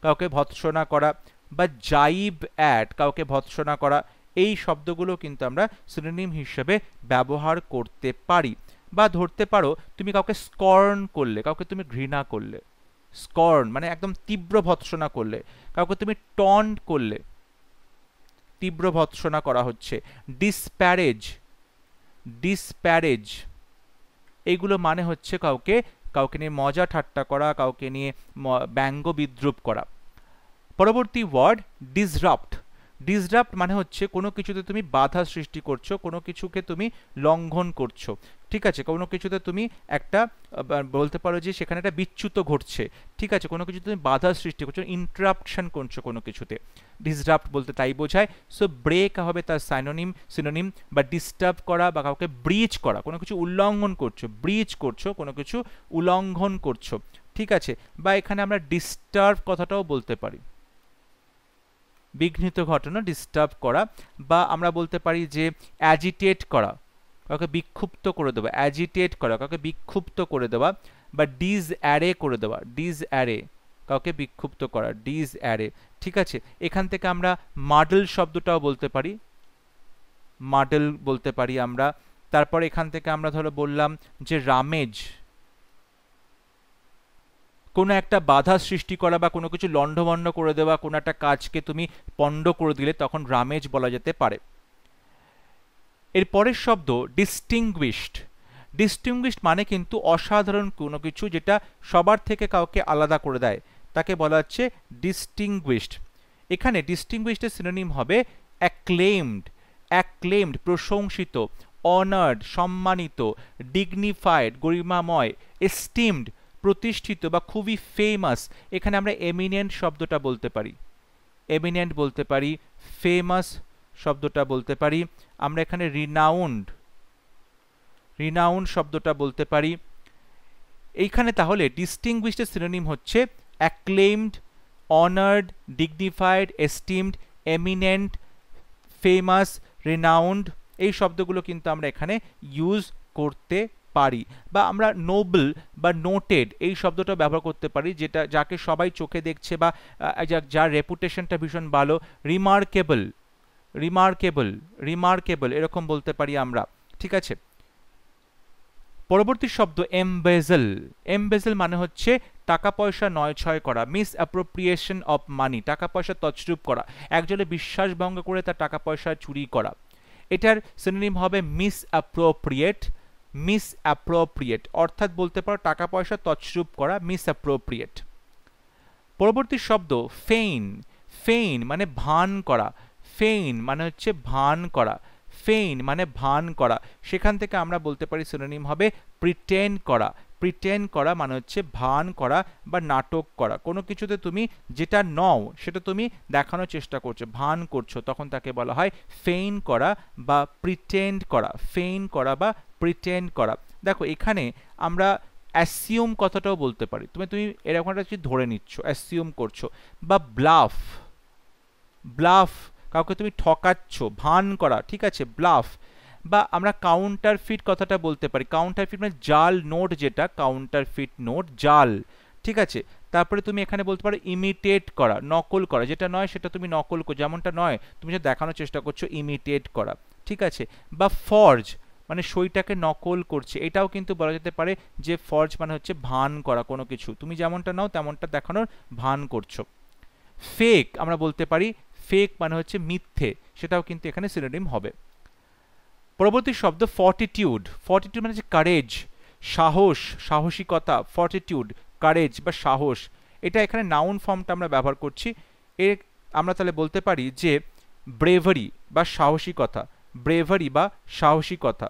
কাউকে ভৎসনা করা, বা জাইব অ্যাট, কাউকে ভৎসনা করা। এই শব্দগুলো কিন্তু আমরা সিনোনিম হিসেবে ব্যবহার করতে পারি। বা ধরতে পারো তুমি কাউকে স্কর্ন করলে, কাউকে তুমি ঘৃণা করলে, স্কর্ন মানে একদম তীব্র ভৎসনা করলে, কাউকে তুমি টন্ট করলে, তীব্র ভৎসনা করা হচ্ছে। ডিসপ্যারেজ, ডিসপ্যারেজ, এইগুলো মানে হচ্ছে কাউকে কাউকে নিয়ে মজা ঠাট্টা করা, কাউকে নিয়ে ব্যঙ্গ বিদ্রুপ করা। পরবর্তী ওয়ার্ড ডিসরাপ্ট। ডিসরাপ্ট মানে হচ্ছে কোনো কিছুতে তুমি বাধা সৃষ্টি করছো, কোনো কিছুকে তুমি লঙ্ঘন করছো, ঠিক আছে, কোনো কিছুতে তুমি একটা বলতে পারো যে সেখানে একটা বিচ্যুত ঘটছে, ঠিক আছে, কোনো কিছুতে তুমি বাধা সৃষ্টি করছো, ইন্টারাপশন করছো কোনো কিছুতে, ডিসরাপ্ট বলতে তাই বোঝায়। সো ব্রেক হবে তার সিনোনিম, বা ডিস্টার্ব করা, বা কাউকে ব্রিচ করা, কোনো কিছু উল্লঙ্ঘন করছো, ব্রিচ করছো, কোনো কিছু উল্লঙ্ঘন করছো, ঠিক আছে। বা এখানে আমরা ডিস্টার্ব কথাটাও বলতে পারি, বিঘ্নিত ঘটনা, ডিস্টার্ব করা। বা আমরা বলতে পারি যে অ্যাজিটেট করা, কাউকে বিক্ষুব্ধ করে দেওয়া, অ্যাজিটেট করা, কাউকে বিক্ষুব্ধ করে দেওয়া। বা ডিজ অ্যারে করে দেওয়া, ডিজ অ্যারে, কাউকে বিক্ষুব্ধ করা, ডিজ অ্যারে, ঠিক আছে। এখান থেকে আমরা মাডল শব্দটাও বলতে পারি, মাডল বলতে পারি আমরা। তারপর এখান থেকে আমরা ধরো বললাম যে রামেজ, কোনো একটা বাধা সৃষ্টি করা বা কোনো কিছু লণ্ডভণ্ড করে দেওয়া, কোনো একটা কাজকে তুমি পণ্ড করে দিলে তখন রামেজ বলা যেতে পারে। এর পরের শব্দ ডিস্টিংগুইশড। ডিস্টিংগুইশড মানে কিন্তু অসাধারণ কোনো কিছু, যেটা সবার থেকে কাউকে আলাদা করে দেয়, তাকে বলা হচ্ছে ডিস্টিংগুইশড। এখানে ডিস্টিংগুইশডের সিনোনিম হবে অ্যাক্লেমড, অ্যাক্লেমড প্রশংসিত, অনার্ড সম্মানিত, ডিগনিফাইড গরিমাময়, এস্টিমড প্রতিষ্ঠিত বা খুবই ফেমাস। এখানে আমরা এমিনেন্ট শব্দটা বলতে পারি, এমিনেন্ট বলতে পারি, ফেমাস শব্দটা বলতে পারি আমরা। এখানে রিনাউন্ড, রিনাউন্ড শব্দটা বলতে পারি। এইখানে তাহলে ডিস্টিংগুইশডের সিনোনিম হচ্ছে acclaimed, honoured, dignified, esteemed, eminent, famous, renowned. এই শব্দগুলো কিন্তু আমরা এখানে ইউজ করতে পারি। বা আমরা নোবেল বা নোটেড এই শব্দটা ব্যবহার করতে পারি, যেটা যাকে সবাই চোখে দেখছে বা যার রেপুটেশনটা ভীষণ ভালো। রিমার্কেবল, রিমার্কেবল, রিমার্কেবল এরকম বলতে পারি আমরা, ঠিক আছে। পরবর্তী শব্দ এমবেজেল। এমবেজেল মানে হচ্ছে টাকা পয়সা নয় ছয় করা, মিস অ্যাপ্রোপ্রিয়েশন অফ মানি, টাকা পয়সা তছরূপ করা, একজনের বিশ্বাস ভঙ্গ করে তার টাকা পয়সা চুরি করা। এটার সিনোনিম হবে মিস অ্যাপ্রোপ্রিয়েট, মিস অ্যাপ্রোপ্রিয়েট, অর্থাৎ বলতে পারো টাকা পয়সা তছরূপ করা, মিস অ্যাপ্রোপ্রিয়েট। পরবর্তী শব্দ ফেইন। ফেইন মানে ভান করা, ফেইন মানে হচ্ছে ভান করা, ফেইন মানে ভান করা। সেখান থেকে আমরা বলতে পারি সিনোনিম হবে প্রিটেন্ড করা। প্রিটেন্ড করা মানে হচ্ছে ভান করা বা নাটক করা, কোনো কিছুতে তুমি যেটা নও সেটা তুমি দেখানোর চেষ্টা করছো, ভান করছো, তখন তাকে বলা হয় ফেইন করা বা প্রিটেন্ড করা, ফেইন করা বা প্রিটেন্ড করা। দেখো এখানে আমরা অ্যাসিউম কথাটাও বলতে পারি, তুমি এরকম একটা কিছু ধরে নিচ্ছ, অ্যাসিউম করছো। বা ব্লাফ, ব্লাফ কাউকে তুমি ঠকাচ্ছ, ভান করা, ঠিক আছে, ব্লাফ। বা আমরা কাউন্টারফিট কথাটা বলতে পারি, কাউন্টারফিট মানে জাল নোট, যেটা কাউন্টারফিট নোট, জাল, ঠিক আছে। তারপরে তুমি এখানে বলতে পারো ইমিটেট করা, নকল করা, যেটা নয় সেটা তুমি নকল করো, যেমনটা নয় তুমি যেটা দেখানোর চেষ্টা করছো, ইমিটেট করা, ঠিক আছে। বা ফর্জ মানে সইটাকে নকল করছে, এটাও কিন্তু বলা যেতে পারে যে ফর্জ মানে হচ্ছে ভান করা, কোনো কিছু তুমি যেমনটা নাও তেমনটা দেখানোর ভান করছো। ফেক আমরা বলতে পারি, ফেক মানে হচ্ছে মিথ্যে, সেটাও কিন্তু এখানে সিনোনিম হবে। পরবর্তী শব্দ ফর্টিটিউড। ফর্টিটিউড মানে হচ্ছে কারেজ, সাহস, সাহসিকতা, ফর্টিটিউড কারেজ বা সাহস। এটা এখানে নাউন ফর্মটা আমরা ব্যবহার করছি। আমরা তাহলে বলতে পারি যে ব্রেভারি বা সাহসিকতা, ব্রেভারি বা সাহসিকতা।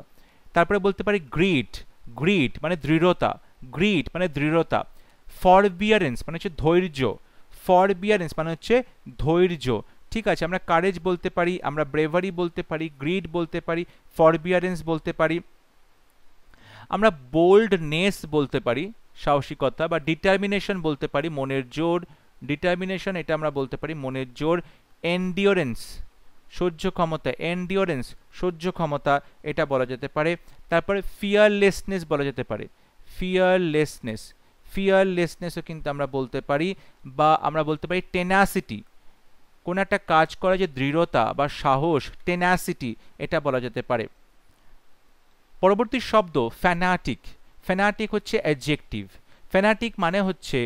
তারপরে বলতে পারি গ্রিট, গ্রিট মানে দৃঢ়তা, গ্রিট মানে দৃঢ়তা। ফরবিয়ারেন্স মানে হচ্ছে ধৈর্য, ফরবিয়ারেন্স মানে হচ্ছে ধৈর্য, ঠিক আছে। আমরা কারেজ বলতে পারি, আমরা ব্রেভারি বলতে পারি, গ্রিড বলতে পারি, ফরবিয়ারেন্স বলতে পারি, আমরা বোল্ডনেস বলতে পারি, সাহসিকতা, বা ডিটারমিনেশন বলতে পারি, মনের জোর, ডিটারমিনেশন এটা আমরা বলতে পারি মনের জোর, এন্ডিওরেন্স সহ্য ক্ষমতা, এন্ডিওরেন্স সহ্য ক্ষমতা এটা বলা যেতে পারে। তারপরে ফিয়ারলেসনেস বলা যেতে পারে, ফিয়ারলেসনেস, ফিয়ারলেসনেসও কিন্তু আমরা বলতে পারি, বা আমরা বলতে পারি টেনাসিটি, কোন একটা কাজ করা যে দৃঢ়তা বা সাহস, টেনাসিটি এটা বলা যেতে পারে। পরবর্তী শব্দ ফ্যানাটিক, ফ্যানাটিক হচ্ছে অ্যাডজেক্টিভ। ফ্যানাটিক মানে হচ্ছে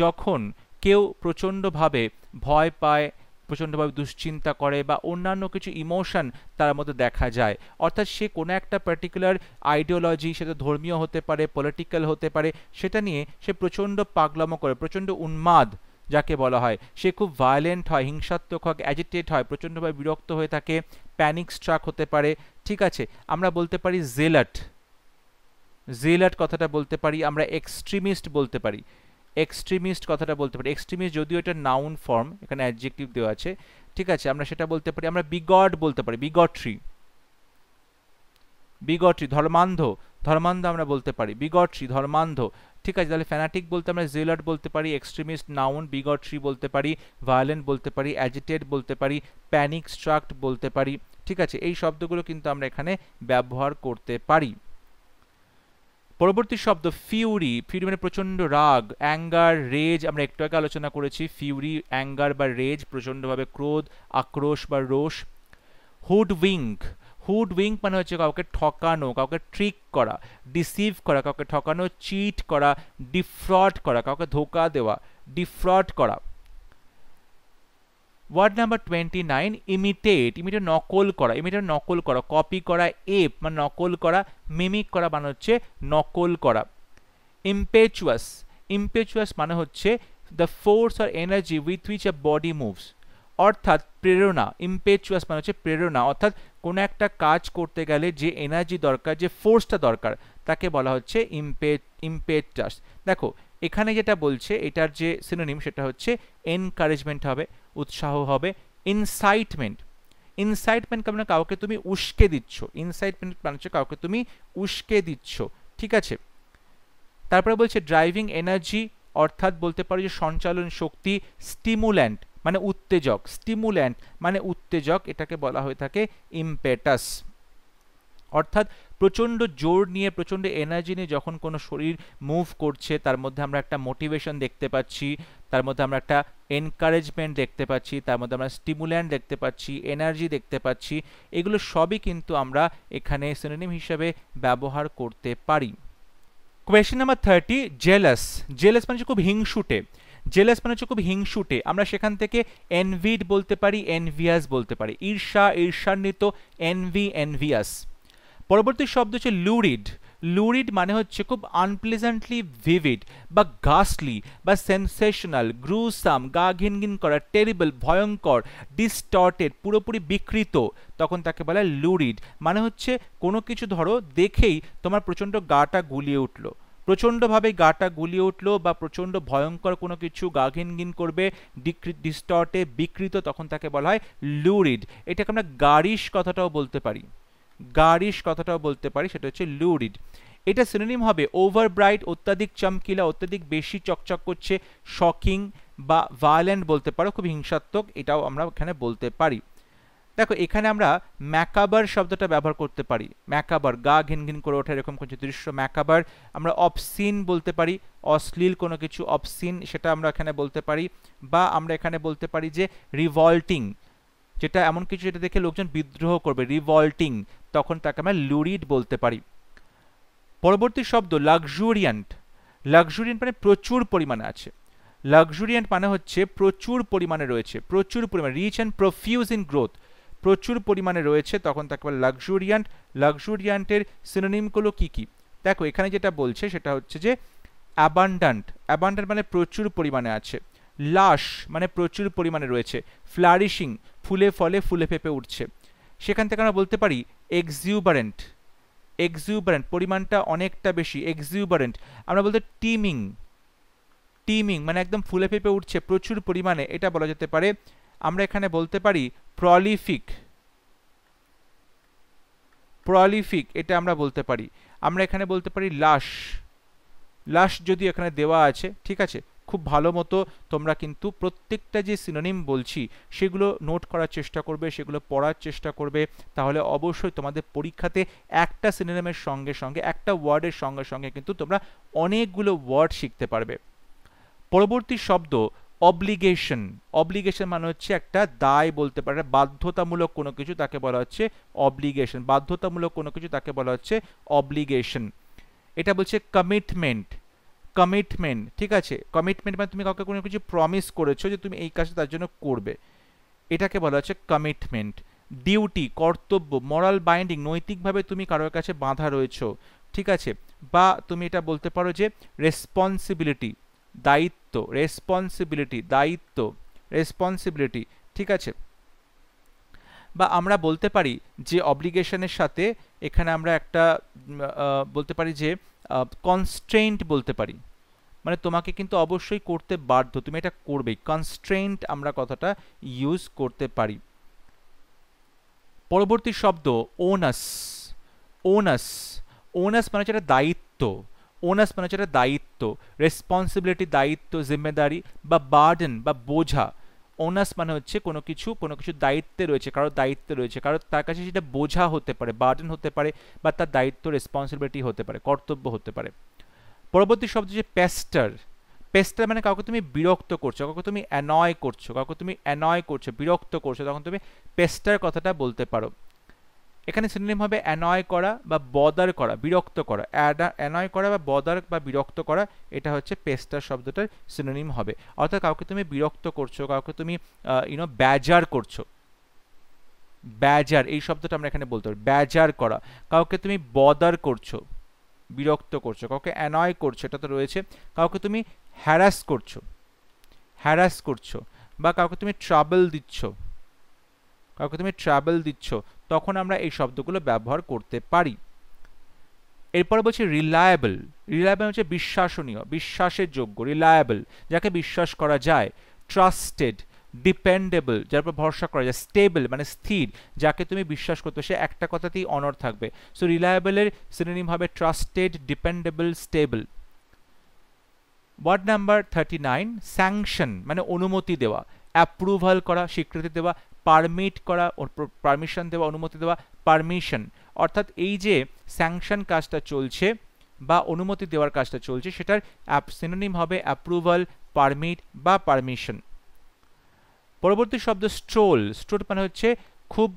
যখন কেউ প্রচণ্ডভাবে ভয় পায়, প্রচণ্ডভাবে দুশ্চিন্তা করে, বা অন্যান্য কিছু ইমোশন তার মধ্যে দেখা যায়, অর্থাৎ সে কোনো একটা পার্টিকুলার আইডিওলজি, সেটা ধর্মীয় হতে পারে, পলিটিক্যাল হতে পারে, সেটা নিয়ে সে প্রচণ্ড পাগলামো করে, প্রচণ্ড উন্মাদ যাকে বলা হয়, সে খুব ভায়োলেন্ট হয়, হিংসাত্মক হয়, অ্যাজিটেট হয়, প্রচণ্ডভাবে বিরক্ত হয়ে থাকে, প্যানিক স্ট্রাক হতে পারে, ঠিক আছে। আমরা বলতে পারি জেলাট, জেলাট কথাটা বলতে পারি, আমরা এক্সট্রিমিস্ট বলতে পারি, এক্সট্রিমিস্ট কথাটা বলতে পারি, এক্সট্রিমিস্ট যদিও এটা নাউন ফর্ম, এখানে অ্যাডজেক্টিভ দেওয়া আছে, ঠিক আছে, আমরা সেটা বলতে পারি। আমরা বিগড বলতে পারি, বিগট্রি, বিগট্রি, ধর্মান্ধ, ধর্মান্ধ আমরা বলতে পারি, বিগট্রি, ধর্মান্ধ, ঠিক আছে। তাহলে ফ্যানাটিক বলতে আমরা জেলাট বলতে পারি, এক্সট্রিমিস্ট নাউন, বিগট্রি বলতে পারি, ভায়োলেন্ট বলতে পারি, অ্যাজিটেট বলতে পারি, প্যানিক স্ট্রাকড বলতে পারি, ঠিক আছে। এই শব্দগুলো কিন্তু আমরা এখানে ব্যবহার করতে পারি। পরবর্তী শব্দ ফিউরি, ফিউরি মানে প্রচণ্ড রাগ, অ্যাঙ্গার, রেজ, আমরা একটু আগে আলোচনা করেছি, ফিউরি, অ্যাঙ্গার বা রেজ, প্রচণ্ডভাবে ক্রোধ, আক্রোশ বা রোষ। হুডউইঙ্ক, হুডউইঙ্ক মানে হচ্ছে কাউকে ঠকানো, কাউকে ট্রিক করা, ডিসিভ করা, কাউকে ঠকানো, চিট করা, ডিফ্রড করা, কাউকে ধোকা দেওয়া, ডিফ্রড করা। ওয়ার্ড নাম্বার 29, ইমিটেট, ইমিটেট নকল করা, ইমিটেট নকল করা, কপি করা, এপ মানে নকল করা, মিমিক করা মানে হচ্ছে নকল করা। ইম্পেচুয়াস, ইম্পেচুয়াস মানে হচ্ছে the force or energy with which a body moves, অর্থাৎ প্রেরণা, ইম্পেচুয়াস মানে হচ্ছে প্রেরণা, অর্থাৎ কোনো একটা কাজ করতে গেলে যে এনার্জি দরকার, যে ফোর্সটা দরকার, তাকে বলা হচ্ছে ইম্পেটাস। দেখো এখানে যেটা বলছে, এটার যে সিনোনিম সেটা হচ্ছে এনকারেজমেন্ট হবে, উৎসাহ হবে। ইনসাইটমেন্ট, ইনসাইটমেন্ট মানে কাউকে তুমি উস্কে দিচ্ছ, ইনসাইটমেন্ট মানে হচ্ছে কাউকে তুমি উস্কে দিচ্ছ, ঠিক আছে। তারপরে বলছে ড্রাইভিং এনার্জি, অর্থাৎ বলতে পারো যে সঞ্চালন শক্তি। স্টিমুল্যান্ট মানে উত্তেজক, স্টিমুল্যান্ট মানে উত্তেজক, এটাকে বলা হয়ে থাকে ইম্পেটাস। অর্থাৎ প্রচণ্ড জোর নিয়ে, প্রচণ্ড এনার্জি নিয়ে যখন কোনো শরীর মুভ করছে, তার মধ্যে আমরা একটা মোটিভেশন দেখতে পাচ্ছি, তার মধ্যে আমরা একটা এনকারেজমেন্ট দেখতে পাচ্ছি, তার মধ্যে আমরা স্টিমুল্যান্ট দেখতে পাচ্ছি, এনার্জি দেখতে পাচ্ছি, এগুলো সবই কিন্তু আমরা এখানে সিনোনিম হিসেবে ব্যবহার করতে পারি। কোয়েশ্চেন নাম্বার 30, জেলাস, জেলাস মানে হচ্ছে খুব হিংসুটে, জেলাস মানে হচ্ছে খুব হিংসুটে, আমরা সেখান থেকে এনভিড বলতে পারি, এনভিয়াস বলতে পারি, ঈর্ষা, ঈর্ষান্বিত, এনভি, এনভিয়াস। পরবর্তী শব্দ হচ্ছে লুরিড, লুরিড মানে হচ্ছে খুব আনপ্লেজেন্টলি ভিভিড বা গাস্টলি বা সেন্সেশনাল, গ্রুসাম, গা ঘিনঘিন করা, টেরিবল, ভয়ঙ্কর, ডিস্টর্টেড, পুরোপুরি বিকৃত, তখন তাকে বলা লুরিড। মানে হচ্ছে কোনো কিছু ধরো দেখেই তোমার প্রচণ্ড গাটা গুলিয়ে উঠলো, প্রচণ্ডভাবে গাটা গুলিয়ে উঠলো, বা প্রচণ্ড ভয়ঙ্কর কোনো কিছু গা ঘিনঘিন করবে, ডিস্টর্টে, বিকৃত, তখন তাকে বলা হয় লুরিড। এটাকে আমরা গারিশ কথাটাও বলতে পারি, গারিশ কথাটাও বলতে পারি, সেটা হচ্ছে লুরিড। এটা সিনোনিম হবে ওভার ব্রাইট, অত্যাধিক চমকিলা, অত্যাধিক বেশি চকচক করছে, শকিং বা ভায়োলেন্ট বলতে পারো, খুব হিংসাত্মক, এটাও আমরা এখানে বলতে পারি। দেখো এখানে আমরা ম্যাকাবার শব্দটা ব্যবহার করতে পারি, ম্যাকাবার গা ঘিনঘিন করে ওঠা এরকম কিছু দৃশ্য, ম্যাকাবার। আমরা অবসিন বলতে পারি, অশ্লীল কোনো কিছু, অবসিন, সেটা আমরা এখানে বলতে পারি। বা আমরা এখানে বলতে পারি যে রিভল্টিং, যেটা এমন কিছু যেটা দেখে লোকজন বিদ্রোহ করবে, রিভল্টিং, তখন তাকে আমরা লুরিড বলতে পারি। পরবর্তী শব্দ লাক্সুরিয়ান্ট, লাক্সুরিয়ান্ট মানে প্রচুর পরিমাণে আছে, লাক্সুরিয়ান্ট মানে হচ্ছে প্রচুর পরিমাণে রয়েছে, প্রচুর পরিমাণে, rich and profuse in growth, প্রচুর পরিমাণে রয়েছে, তখন তাকে বলে লাক্সুরিয়ান্ট। লাক্সুরিয়ান্টের সিনোনিমগুলো কি কি? দেখো এখানে যেটা বলছে সেটা হচ্ছে যে অ্যাবান্ডান্ট, অ্যাবান্ডান্ট মানে প্রচুর পরিমাণে আছে, লাশ মানে প্রচুর পরিমাণে রয়েছে, ফ্লারিশিং ফুলে ফলে ফুলে ফেপে উঠছে। সেখান থেকে আমরা বলতে পারি এক্সিউবারেন্ট, এক্সিউবারেন্ট পরিমাণটা অনেকটা বেশি, এক্সিউবারেন্ট। আমরা বলতে টিমিং, টিমিং মানে একদম ফুলে ফেপে উঠছে প্রচুর পরিমাণে, এটা বলা যেতে পারে। আমরা এখানে বলতে পারি প্রলিফিক, প্রলিফিক এটা আমরা বলতে পারি। আমরা এখানে বলতে পারি লাশ, লাশ যদি এখানে দেওয়া আছে, ঠিক আছে, খুব ভালো মতো তোমরা কিন্তু প্রত্যেকটা যে সিনোনিম বলছি সেগুলো নোট করার চেষ্টা করবে, সেগুলো পড়ার চেষ্টা করবে, তাহলে অবশ্যই তোমাদের পরীক্ষাতে একটা সিনোনিমের সঙ্গে সঙ্গে, একটা ওয়ার্ডের সঙ্গে সঙ্গে কিন্তু তোমরা অনেকগুলো ওয়ার্ড শিখতে পারবে। পরবর্তী শব্দ অব্লিগেশন। অব্লিগেশন মানে হচ্ছে একটা দায় বলতে পারে, বাধ্যতামূলক কোনো কিছু, তাকে বলা হচ্ছে অব্লিগেশন। বাধ্যতামূলক কোনো কিছু তাকে বলা হচ্ছে অব্লিগেশন। এটা বলছে কমিটমেন্ট, কমিটমেন্ট, ঠিক আছে। কমিটমেন্ট মানে তুমি কাউকে কোনো কিছু প্রমিস করেছো যে তুমি এই কাজটা তার জন্য করবে, এটাকে বলা হচ্ছে কমিটমেন্ট। ডিউটি, কর্তব্য, মরাল বাইন্ডিং, নৈতিকভাবে তুমি কারোর কাছে বাঁধা রয়েছো, ঠিক আছে। বা তুমি এটা বলতে পারো যে রেসপন্সিবিলিটি, দায়িত্ব, রেসপন্সিবিলিটি, দায়িত্ব, রেসপন্সিবিলিটি, ঠিক আছে। বা আমরা বলতে পারি যে অব্লিগেশনের সাথে এখানে আমরা একটা বলতে পারি যে কনস্ট্রেন্ট বলতে পারি, মানে তোমাকে কিন্তু অবশ্যই করতে বাধ্য, তুমি এটা করবেই, কনস্ট্রেন্ট আমরা কথাটা ইউজ করতে পারি। পরবর্তী শব্দ ওনাস। ওনাস, ওনাস মানে হচ্ছে একটা দায়িত্ব, ওনাস মানে হচ্ছে একটা দায়িত্ব, রেসপন্সিবিলিটি দায়িত্ব, জিম্মেদারি বা বার্ডেন বা বোঝা। ওনাস মানে হচ্ছে কোনো কিছু দায়িত্বে রয়েছে, কারোর দায়িত্বে রয়েছে, কারোর তার কাছে সেটা বোঝা হতে পারে, বার্ডেন হতে পারে, বা তার দায়িত্ব রেসপন্সিবিলিটি হতে পারে, কর্তব্য হতে পারে। পরবর্তী শব্দ হচ্ছে পেস্টার। পেস্টার মানে কাউকে তুমি বিরক্ত করছো, কাউকে তুমি অ্যানয় করছো, কাউকে তুমি অ্যানয় করছো, বিরক্ত করছো, তখন তুমি পেস্টার কথাটা বলতে পারো। এখানে সিনোনিম হবে অ্যানয় করা বা বদার করা, বিরক্ত করা। অ্যানয় করা বা বদার বা বিরক্ত করা, এটা হচ্ছে পেস্টার শব্দটার সিনোনিম হবে। অর্থাৎ কাউকে তুমি বিরক্ত করছো, কাউকে তুমি ব্যাজার করছো, ব্যাজার এই শব্দটা আমরা এখানে বলতে পারি, ব্যাজার করা। কাউকে তুমি বদার করছো, বিরক্ত করছো, কাউকে অ্যানয় করছো, এটা তো রয়েছে। কাউকে তুমি হ্যারাস করছো, হ্যারাস করছো, বা কাউকে তুমি ট্রাবল দিচ্ছ, কাউকে তুমি ট্রাবল দিচ্ছ, তখন আমরা এই শব্দগুলো ব্যবহার করতে পারি। এরপরে বলছি রিলায়েবল। রিলায়েবল হচ্ছে বিশ্বাসনীয়, বিশ্বাসের যোগ্য, রিলায়েবল যাকে বিশ্বাস করা যায়। ট্রাস্টেড, ডিপেন্ডেবল যার উপর ভরসা করা যায়। স্টেবল মানে স্থির, যাকে তুমি বিশ্বাস করতে, সে একটা কথাতেই অনড় থাকবে। সো রিলায়েবলের সিনোনিম হবে trusted, dependable, stable. Word number 39 sanction মানে অনুমতি দেওয়া, অ্যাপ্রুভাল করা, স্বীকৃতি দেওয়া, পারমিট করা, পারমিশন দেওয়া, অনুমতি দেওয়া, পারমিশন। অর্থাৎ এই যে স্যাংশন কাজটা চলছে বা অনুমতি দেওয়ার কাজটা চলছে, সেটার সিনোনিম হবে অ্যাপ্রুভাল, পারমিট বা পারমিশন। পরবর্তী শব্দ স্ট্রোল। স্ট্রোল মানে হচ্ছে খুব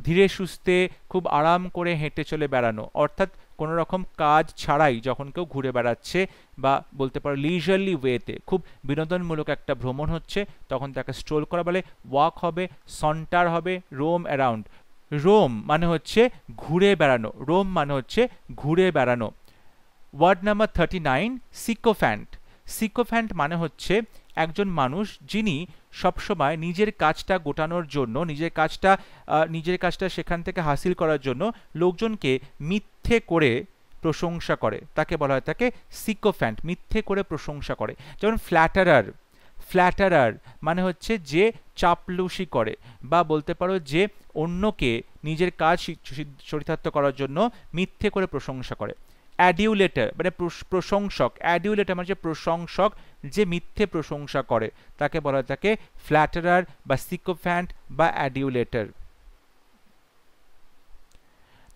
ধীরে সুস্থে, খুব আরাম করে হেঁটে চলে বেড়ানো, অর্থাৎ কোনো রকম কাজ ছাড়াই যখন কেউ ঘুরে বেড়াচ্ছে, বা বলতে পারো লিজারলি ওয়েতে খুব বিনোদনমূলক একটা ভ্রমণ হচ্ছে, তখন তাকে স্ট্রোল করা বলে। ওয়াক হবে, সন্টার হবে, রোম অ্যারাউন্ড। রোম মানে হচ্ছে ঘুরে বেড়ানো, রোম মানে হচ্ছে ঘুরে বেড়ানো। Word number 39 সিকোফ্যান্ট। সিকোফ্যান্ট মানে হচ্ছে একজন মানুষ যিনি সবসময় নিজের কাজটা গোটানোর জন্য, নিজের কাজটা সেখান থেকে হাসিল করার জন্য লোকজনকে মিথ্যে করে প্রশংসা করে, তাকে বলা হয় তাকে সিকোফ্যান্ট, মিথ্যে করে প্রশংসা করে। যেমন ফ্ল্যাটারার। ফ্ল্যাটারার মানে হচ্ছে যে চাপলুসি করে, বা বলতে পারো যে অন্যকে নিজের কাজ চরিতার্থ করার জন্য মিথ্যে করে প্রশংসা করে। অ্যাডিউলেটর মানে প্রশংসক। অ্যাডিউলেটর মানে প্রশংসক যে মিথ্যে প্রশংসা করে, তাকে বলা হয় তাকে ফ্ল্যাটারার বা সিকোফ্যান্ট বা অ্যাডিউলেটর।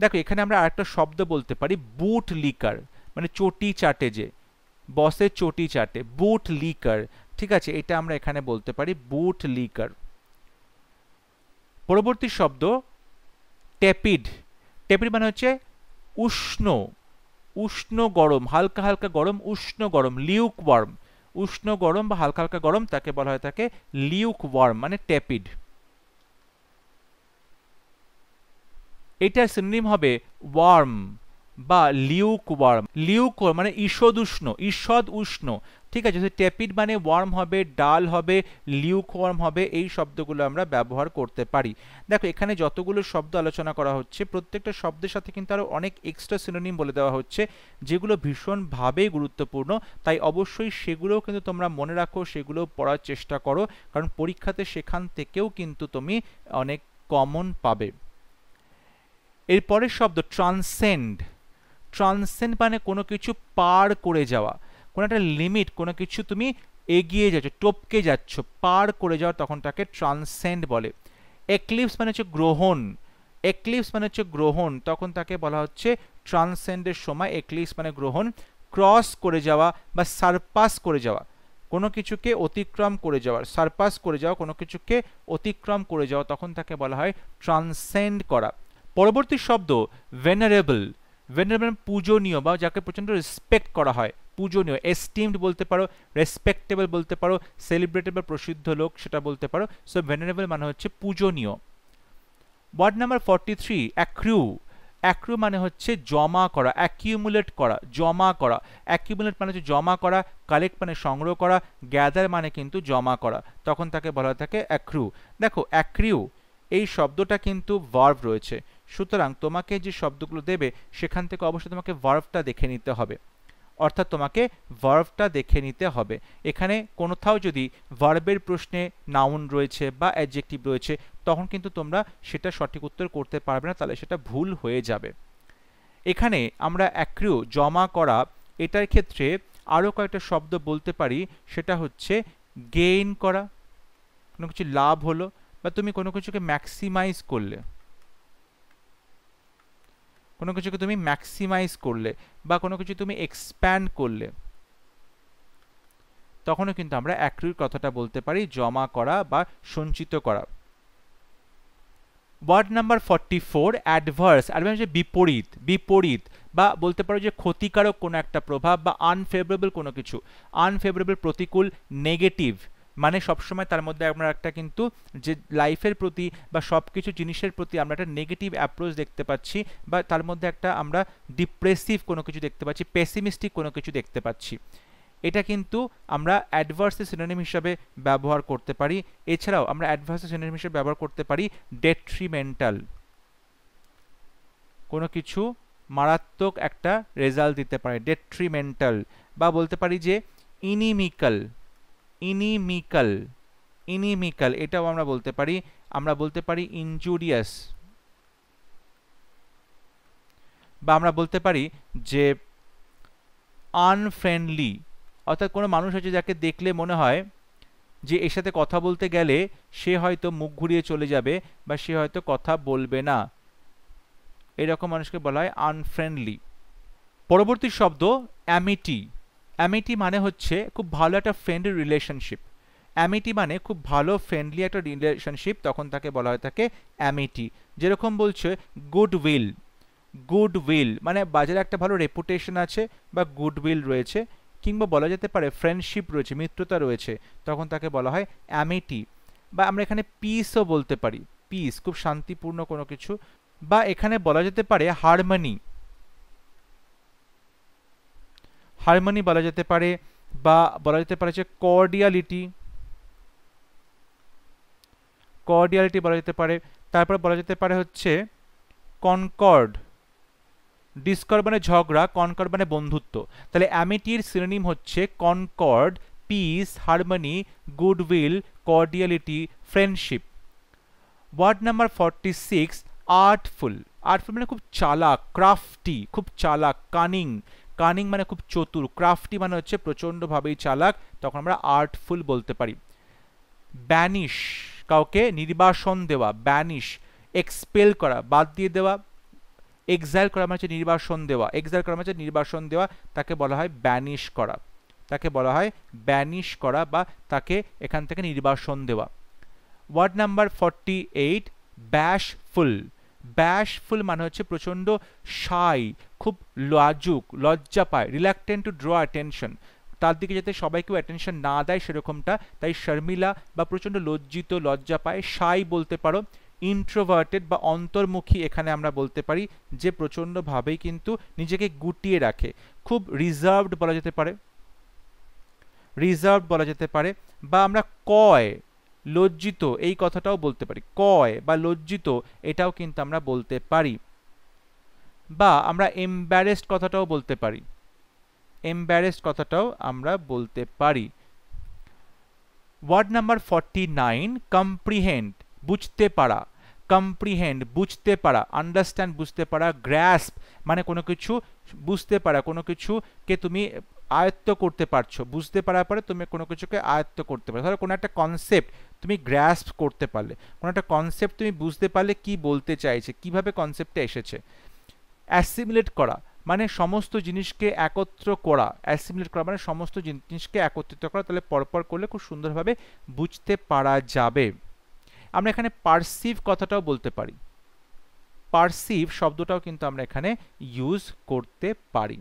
দেখো এখানে আমরা আরেকটা শব্দ বলতে পারি বুট লিকার, মানে চটি চাটে, যে বসের চটি চাটে, বুট লিকার, ঠিক আছে, এটা আমরা এখানে বলতে পারি বুট লিকার। পরবর্তী শব্দ টেপিড। টেপিড মানে হচ্ছে উষ্ণ, উষ্ণ গরম, হালকা হালকা গরম, উষ্ণ গরম, লিউক ওয়ার্ম। উষ্ণ গরম বা হালকা হালকা গরম, তাকে বলা হয় তাকে লিউক ওয়ার্ম মানে টেপিড। এটার সিনোনিম হবে ওয়ার্ম বা লিউকওয়ার্ম। লিউকওয়ার্ম মানে ঈষদুষ্ণ, ঈষদ উষ্ণ, ঠিক আছে। টেপিড মানে ওয়ার্ম হবে, ডাল হবে, লিউকওয়ার্ম হবে, এই শব্দগুলো আমরা ব্যবহার করতে পারি। দেখো এখানে যতগুলো শব্দ আলোচনা করা হচ্ছে প্রত্যেকটা শব্দের সাথে কিন্তু আরো অনেক এক্সট্রা সিনোনিম বলে দেওয়া হচ্ছে, যেগুলো ভীষণভাবে গুরুত্বপূর্ণ। তাই অবশ্যই সেগুলোও কিন্তু তোমরা মনে রাখো, সেগুলো পড়ার চেষ্টা করো, কারণ পরীক্ষাতে সেখান থেকেও কিন্তু তুমি অনেক কমন পাবে। এরপরের শব্দ ট্রান্সেন্ড। ট্রান্সেন্ড মানে কোনো কিছু পার করে যাওয়া, কোনো একটা লিমিট, কোনো কিছু তুমি এগিয়ে যাচ্ছ, টপকে যাচ্ছ, পার করে যাওয়া, তখন তাকে ট্রান্সেন্ড বলে। এক্লিপস মানে হচ্ছে গ্রহণ, এক্লিপস মানে হচ্ছে গ্রহণ, তখন তাকে বলা হচ্ছে ট্রান্সেন্ডের সময় এক্লিপস মানে গ্রহণ। ক্রস করে যাওয়া বা সারপাস করে যাওয়া, কোনো কিছুকে অতিক্রম করে যাওয়া, সারপাস করে যাওয়া, কোনো কিছুকে অতিক্রম করে যাওয়া, তখন তাকে বলা হয় ট্রান্সেন্ড করা। পরবর্তী শব্দ ভেনারেবল। ভেনারেবল পূজনীয় বা যাকে প্রচণ্ড রেসপেক্ট করা হয়, পূজনীয়, এস্টিমড বলতে পারো, রেসপেক্টেবল বলতে পারো, সেলিব্রেটেড বা প্রসিদ্ধ লোক সেটা বলতে পারো। সো ভেনারেবল মানে হচ্ছে পূজনীয়। Ward number 43 অ্যাক্রু। অ্যাক্রু মানে হচ্ছে জমা করা, অ্যাকিউমুলেট করা, জমা করা। অ্যাকিউমুলেট মানে হচ্ছে জমা করা, কালেক্ট মানে সংগ্রহ করা, গ্যাদার মানে কিন্তু জমা করা, তখন তাকে বলা থাকে অ্যাক্রু। দেখো অ্যাক্রিউ এই শব্দটা কিন্তু ভার্ব রয়েছে, সুতরাং তোমাকে যে শব্দগুলো দেবে সেখান থেকে অবশ্যই তোমাকে ভার্বটা দেখে নিতে হবে, অর্থাৎ তোমাকে ভার্বটা দেখে নিতে হবে। এখানে কোথাও যদি ভার্বের প্রশ্নে নাউন রয়েছে বা অ্যাডজেক্টিভ রয়েছে তখন কিন্তু তোমরা সেটা সঠিক উত্তর করতে পারবে না, তাহলে সেটা ভুল হয়ে যাবে। এখানে আমরা অ্যাক্রিউ জমা করা, এটার ক্ষেত্রে আরও কয়েকটা শব্দ বলতে পারি, সেটা হচ্ছে গেইন করা, কোনো কিছু লাভ হলো, বা তুমি কোনো কিছুকে ম্যাক্সিমাইজ করলে, কোনো কিছুকে তুমি ম্যাক্সিমাইজ করলে, বা কোনো কিছু তুমি এক্সপ্যান্ড করলে, তখনও কিন্তু আমরা অ্যাক্রিউর কথাটা বলতে পারি, জমা করা বা সঞ্চিত করা। Ward number 44 adverse. অ্যাডভার্স হচ্ছে বিপরীত, বিপরীত, বা বলতে পারো যে ক্ষতিকারক কোনো একটা প্রভাব, বা আনফেভারেবল কোনো কিছু, আনফেভারেবল প্রতিকূল, নেগেটিভ মানে সবসময় তার মধ্যে আমরা একটা কিন্তু যে লাইফের প্রতি বা সব কিছু জিনিসের প্রতি আমরা একটা নেগেটিভ অ্যাপ্রোচ দেখতে পাচ্ছি, বা তার মধ্যে একটা আমরা ডিপ্রেসিভ কোনো কিছু দেখতে পাচ্ছি, পেসিমিস্টিক কোনো কিছু দেখতে পাচ্ছি, এটা কিন্তু আমরা অ্যাডভার্সের সিনোনিম হিসাবে ব্যবহার করতে পারি। এছাড়াও আমরা অ্যাডভার্সের সিনোনিম হিসাবে ব্যবহার করতে পারি ডেট্রিমেন্টাল, কোনো কিছু মারাত্মক একটা রেজাল্ট দিতে পারে, ডেট্রিমেন্টাল, বা বলতে পারি যে ইনিমিক্যাল, ইনিমিক্যাল, ইনিমিক্যাল এটাও আমরা বলতে পারি। আমরা বলতে পারি ইনজুরিয়াস, বা আমরা বলতে পারি যে আনফ্রেন্ডলি, অর্থাৎ কোনো মানুষ আছে যাকে দেখলে মনে হয় যে এর সাথে কথা বলতে গেলে সে হয়তো মুখ ঘুরিয়ে চলে যাবে, বা সে হয়তো কথা বলবে না, এরকম মানুষকে বলা হয় আনফ্রেন্ডলি। পরবর্তী শব্দ অ্যামিটি। অ্যামিটি মানে হচ্ছে খুব ভালো একটা ফ্রেন্ডলি রিলেশনশিপ, অ্যামিটি মানে খুব ভালো ফ্রেন্ডলি একটা রিলেশনশিপ, তখন তাকে বলা হয় থাকে অ্যামিটি। যেরকম বলছে গুডউইল, গুডউইল মানে বাজারে একটা ভালো রেপুটেশন আছে বা গুডউইল রয়েছে, কিংবা বলা যেতে পারে ফ্রেন্ডশিপ রয়েছে, মিত্রতা রয়েছে, তখন তাকে বলা হয় অ্যামিটি। বা আমরা এখানে পিসও বলতে পারি, পিস খুব শান্তিপূর্ণ কোনো কিছু, বা এখানে বলা যেতে পারে হারমনি, হারমনি বলা যেতে পারে, বা বলা যেতে পারে যে কর্ডিয়ালিটি, কর্ডিয়ালিটি বলা যেতে পারে। তারপর বলা যেতে পারে হচ্ছে কনকর্ড, ডিসকর্ড মানে ঝগড়া, কনকর্ড মানে বন্ধুত্ব। তাহলে অ্যামিটির সিনোনিম হচ্ছে concord, peace, harmony, goodwill, cordiality, friendship. Word number 46 artful. Artful মানে খুব চালাক, ক্রাফটি, খুব চালাক, কানিং, কানিং মানে খুব চতুর, ক্রাফটি মানে হচ্ছে প্রচণ্ডভাবেই চালাক, তখন আমরা আর্টফুল বলতে পারি। ব্যানিশ কাউকে নির্বাসন দেওয়া, ব্যানিশ, এক্সপেল করা বাদ দিয়ে দেওয়া, এক্সাইল করা মানে হচ্ছে নির্বাসন দেওয়া, এক্সাইল করা মানে হচ্ছে নির্বাসন দেওয়া, তাকে বলা হয় ব্যানিশ করা, তাকে বলা হয় ব্যানিশ করা, বা তাকে এখান থেকে নির্বাসন দেওয়া। Ward number 48 ব্যাশফুল। ব্যাশফুল মানে হচ্ছে প্রচণ্ড শাই, খুব লাজুক, লজ্জা পায়, রিল্যাক্টেন্ট টু ড্র অ্যাটেনশন, তার দিকে যাতে সবাই কেউ অ্যাটেনশন না দেয় সেরকমটা, তাই শর্মিলা বা প্রচণ্ড লজ্জিত, লজ্জা পায়, শাই বলতে পারো। ইন্ট্রোভার্টেড বা অন্তর্মুখী এখানে আমরা বলতে পারি, যে প্রচণ্ডভাবেই কিন্তু নিজেকে গুটিয়ে রাখে, খুব রিজার্ভড বলা যেতে পারে, রিজার্ভড বলা যেতে পারে। বা আমরা কয়, লজ্জিত এই কথাটাও বলতে পারি, কয় বা লজ্জিত এটাও কিন্তু আমরা বলতে পারি। বা আমরা এম্বারেসড কথাটাও বলতে পারি, এম্বারেসড কথাটাও আমরা বলতে পারি। ওয়ার্ড নাম্বার 49, কম্প্রিহেন্ড, বুঝতে পারা, কম্প্রিহেন্ড বুঝতে পারা, আন্ডারস্ট্যান্ড বুঝতে পারা, গ্র্যাস্প মানে কোনো কিছু বুঝতে পারা, কোনো কিছুকে তুমি আয়ত্ত করতে পারছো, বুঝতে পারার পরে তুমি কোনো কিছুকে আয়ত্ত করতে পারো। ধরো কোনো একটা কনসেপ্ট তুমি গ্র্যাস্প করতে পারলে, কোনো একটা কনসেপ্ট তুমি বুঝতে পারলে কি বলতে চাইছে, কিভাবে কনসেপ্টটা এসেছে। অ্যাসিমিলেট করা মানে সমস্ত জিনিসকে একত্র করা, অ্যাসিমিলেট করা মানে সমস্ত জিনিসকে একত্রিত করা, তাহলে পরপর করলে খুব সুন্দরভাবে বুঝতে পারা যাবে। আমরা এখানে পারসিভ কথাটাও বলতে পারি, পারসিভ শব্দটাও কিন্তু আমরা এখানে ইউজ করতে পারি।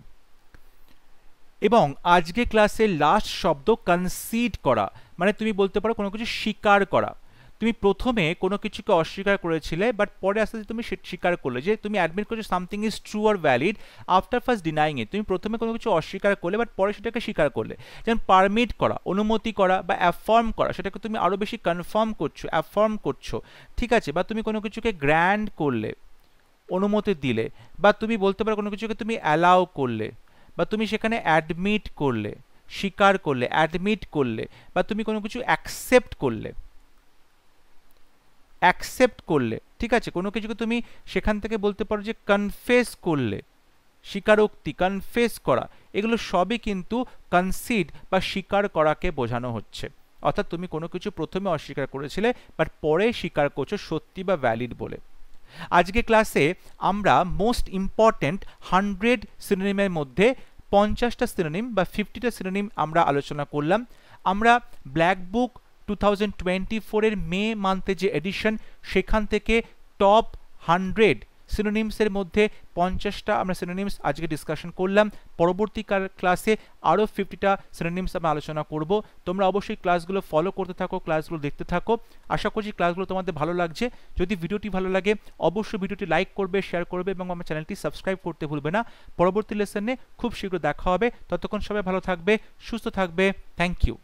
এবং আজকে ক্লাসের লাস্ট শব্দ কনসিড করা, মানে তুমি বলতে পারো কোনো কিছু স্বীকার করা। তুমি প্রথমে কোনো কিছুকে অস্বীকার করেছিলে, বাট পরে আস্তে আস্তে তুমি স্বীকার করলে, যে তুমি অ্যাডমিট করছো something is true or valid after first denying it. তুমি প্রথমে কোনো কিছু অস্বীকার করলে, বাট পরে সেটাকে স্বীকার করলে। যেমন পারমিট করা, অনুমতি করা, বা অ্যাফার্ম করা, সেটাকে তুমি আরও বেশি কনফার্ম করছো, অ্যাফার্ম করছো, ঠিক আছে। বা তুমি কোনো কিছুকে গ্র্যান্ড করলে, অনুমতি দিলে, বা তুমি বলতে পারো কোনো কিছুকে তুমি অ্যালাউ করলে, বা তুমি সেখানে অ্যাডমিট করলে, স্বীকার করলে, অ্যাডমিট করলে, বা তুমি কোনো কিছু অ্যাকসেপ্ট করলে, অ্যাকসেপ্ট করলে, ঠিক আছে। কোনো কিছুকে তুমি সেখান থেকে বলতে পারো যে কনফেস করলে, স্বীকারোক্তি, কনফেস করা, এগুলো সবই কিন্তু কনসিড বা স্বীকার করাকে বোঝানো হচ্ছে। অর্থাৎ তুমি কোনো কিছু প্রথমে অস্বীকার করেছিলে, বাট পরে স্বীকার করছো সত্যি বা ভ্যালিড বলে। আজকে ক্লাসে আমরা মোস্ট ইম্পর্টেন্ট 100 সিনোনিমের মধ্যে 50টা সিনোনিম বা 50টা সিনোনিম আমরা আলোচনা করলাম। আমরা ব্ল্যাক বুক 2024 এর মে মান্থে যে এডিশন, সেখান থেকে টপ 100 সিনোনিমসের মধ্যে 50টা আমরা সিনোনিমস আজকে ডিসকাশন করলাম। পরবর্তী ক্লাসে আরও 50টা সিনোনিমস আমরা আলোচনা করব। তোমরা অবশ্যই ক্লাসগুলো ফলো করতে থাকো, ক্লাসগুলো দেখতে থাকো। আশা করছি ক্লাসগুলো তোমাদের ভালো লাগছে। যদি ভিডিওটি ভালো লাগে অবশ্যই ভিডিওটি লাইক করবে, শেয়ার করবে এবং আমার চ্যানেলটি সাবস্ক্রাইব করতে ভুলবে না। পরবর্তী লেসনে খুব শীঘ্র দেখা হবে। ততক্ষণ সবাই ভালো থাকবে, সুস্থ থাকবে। Thank you.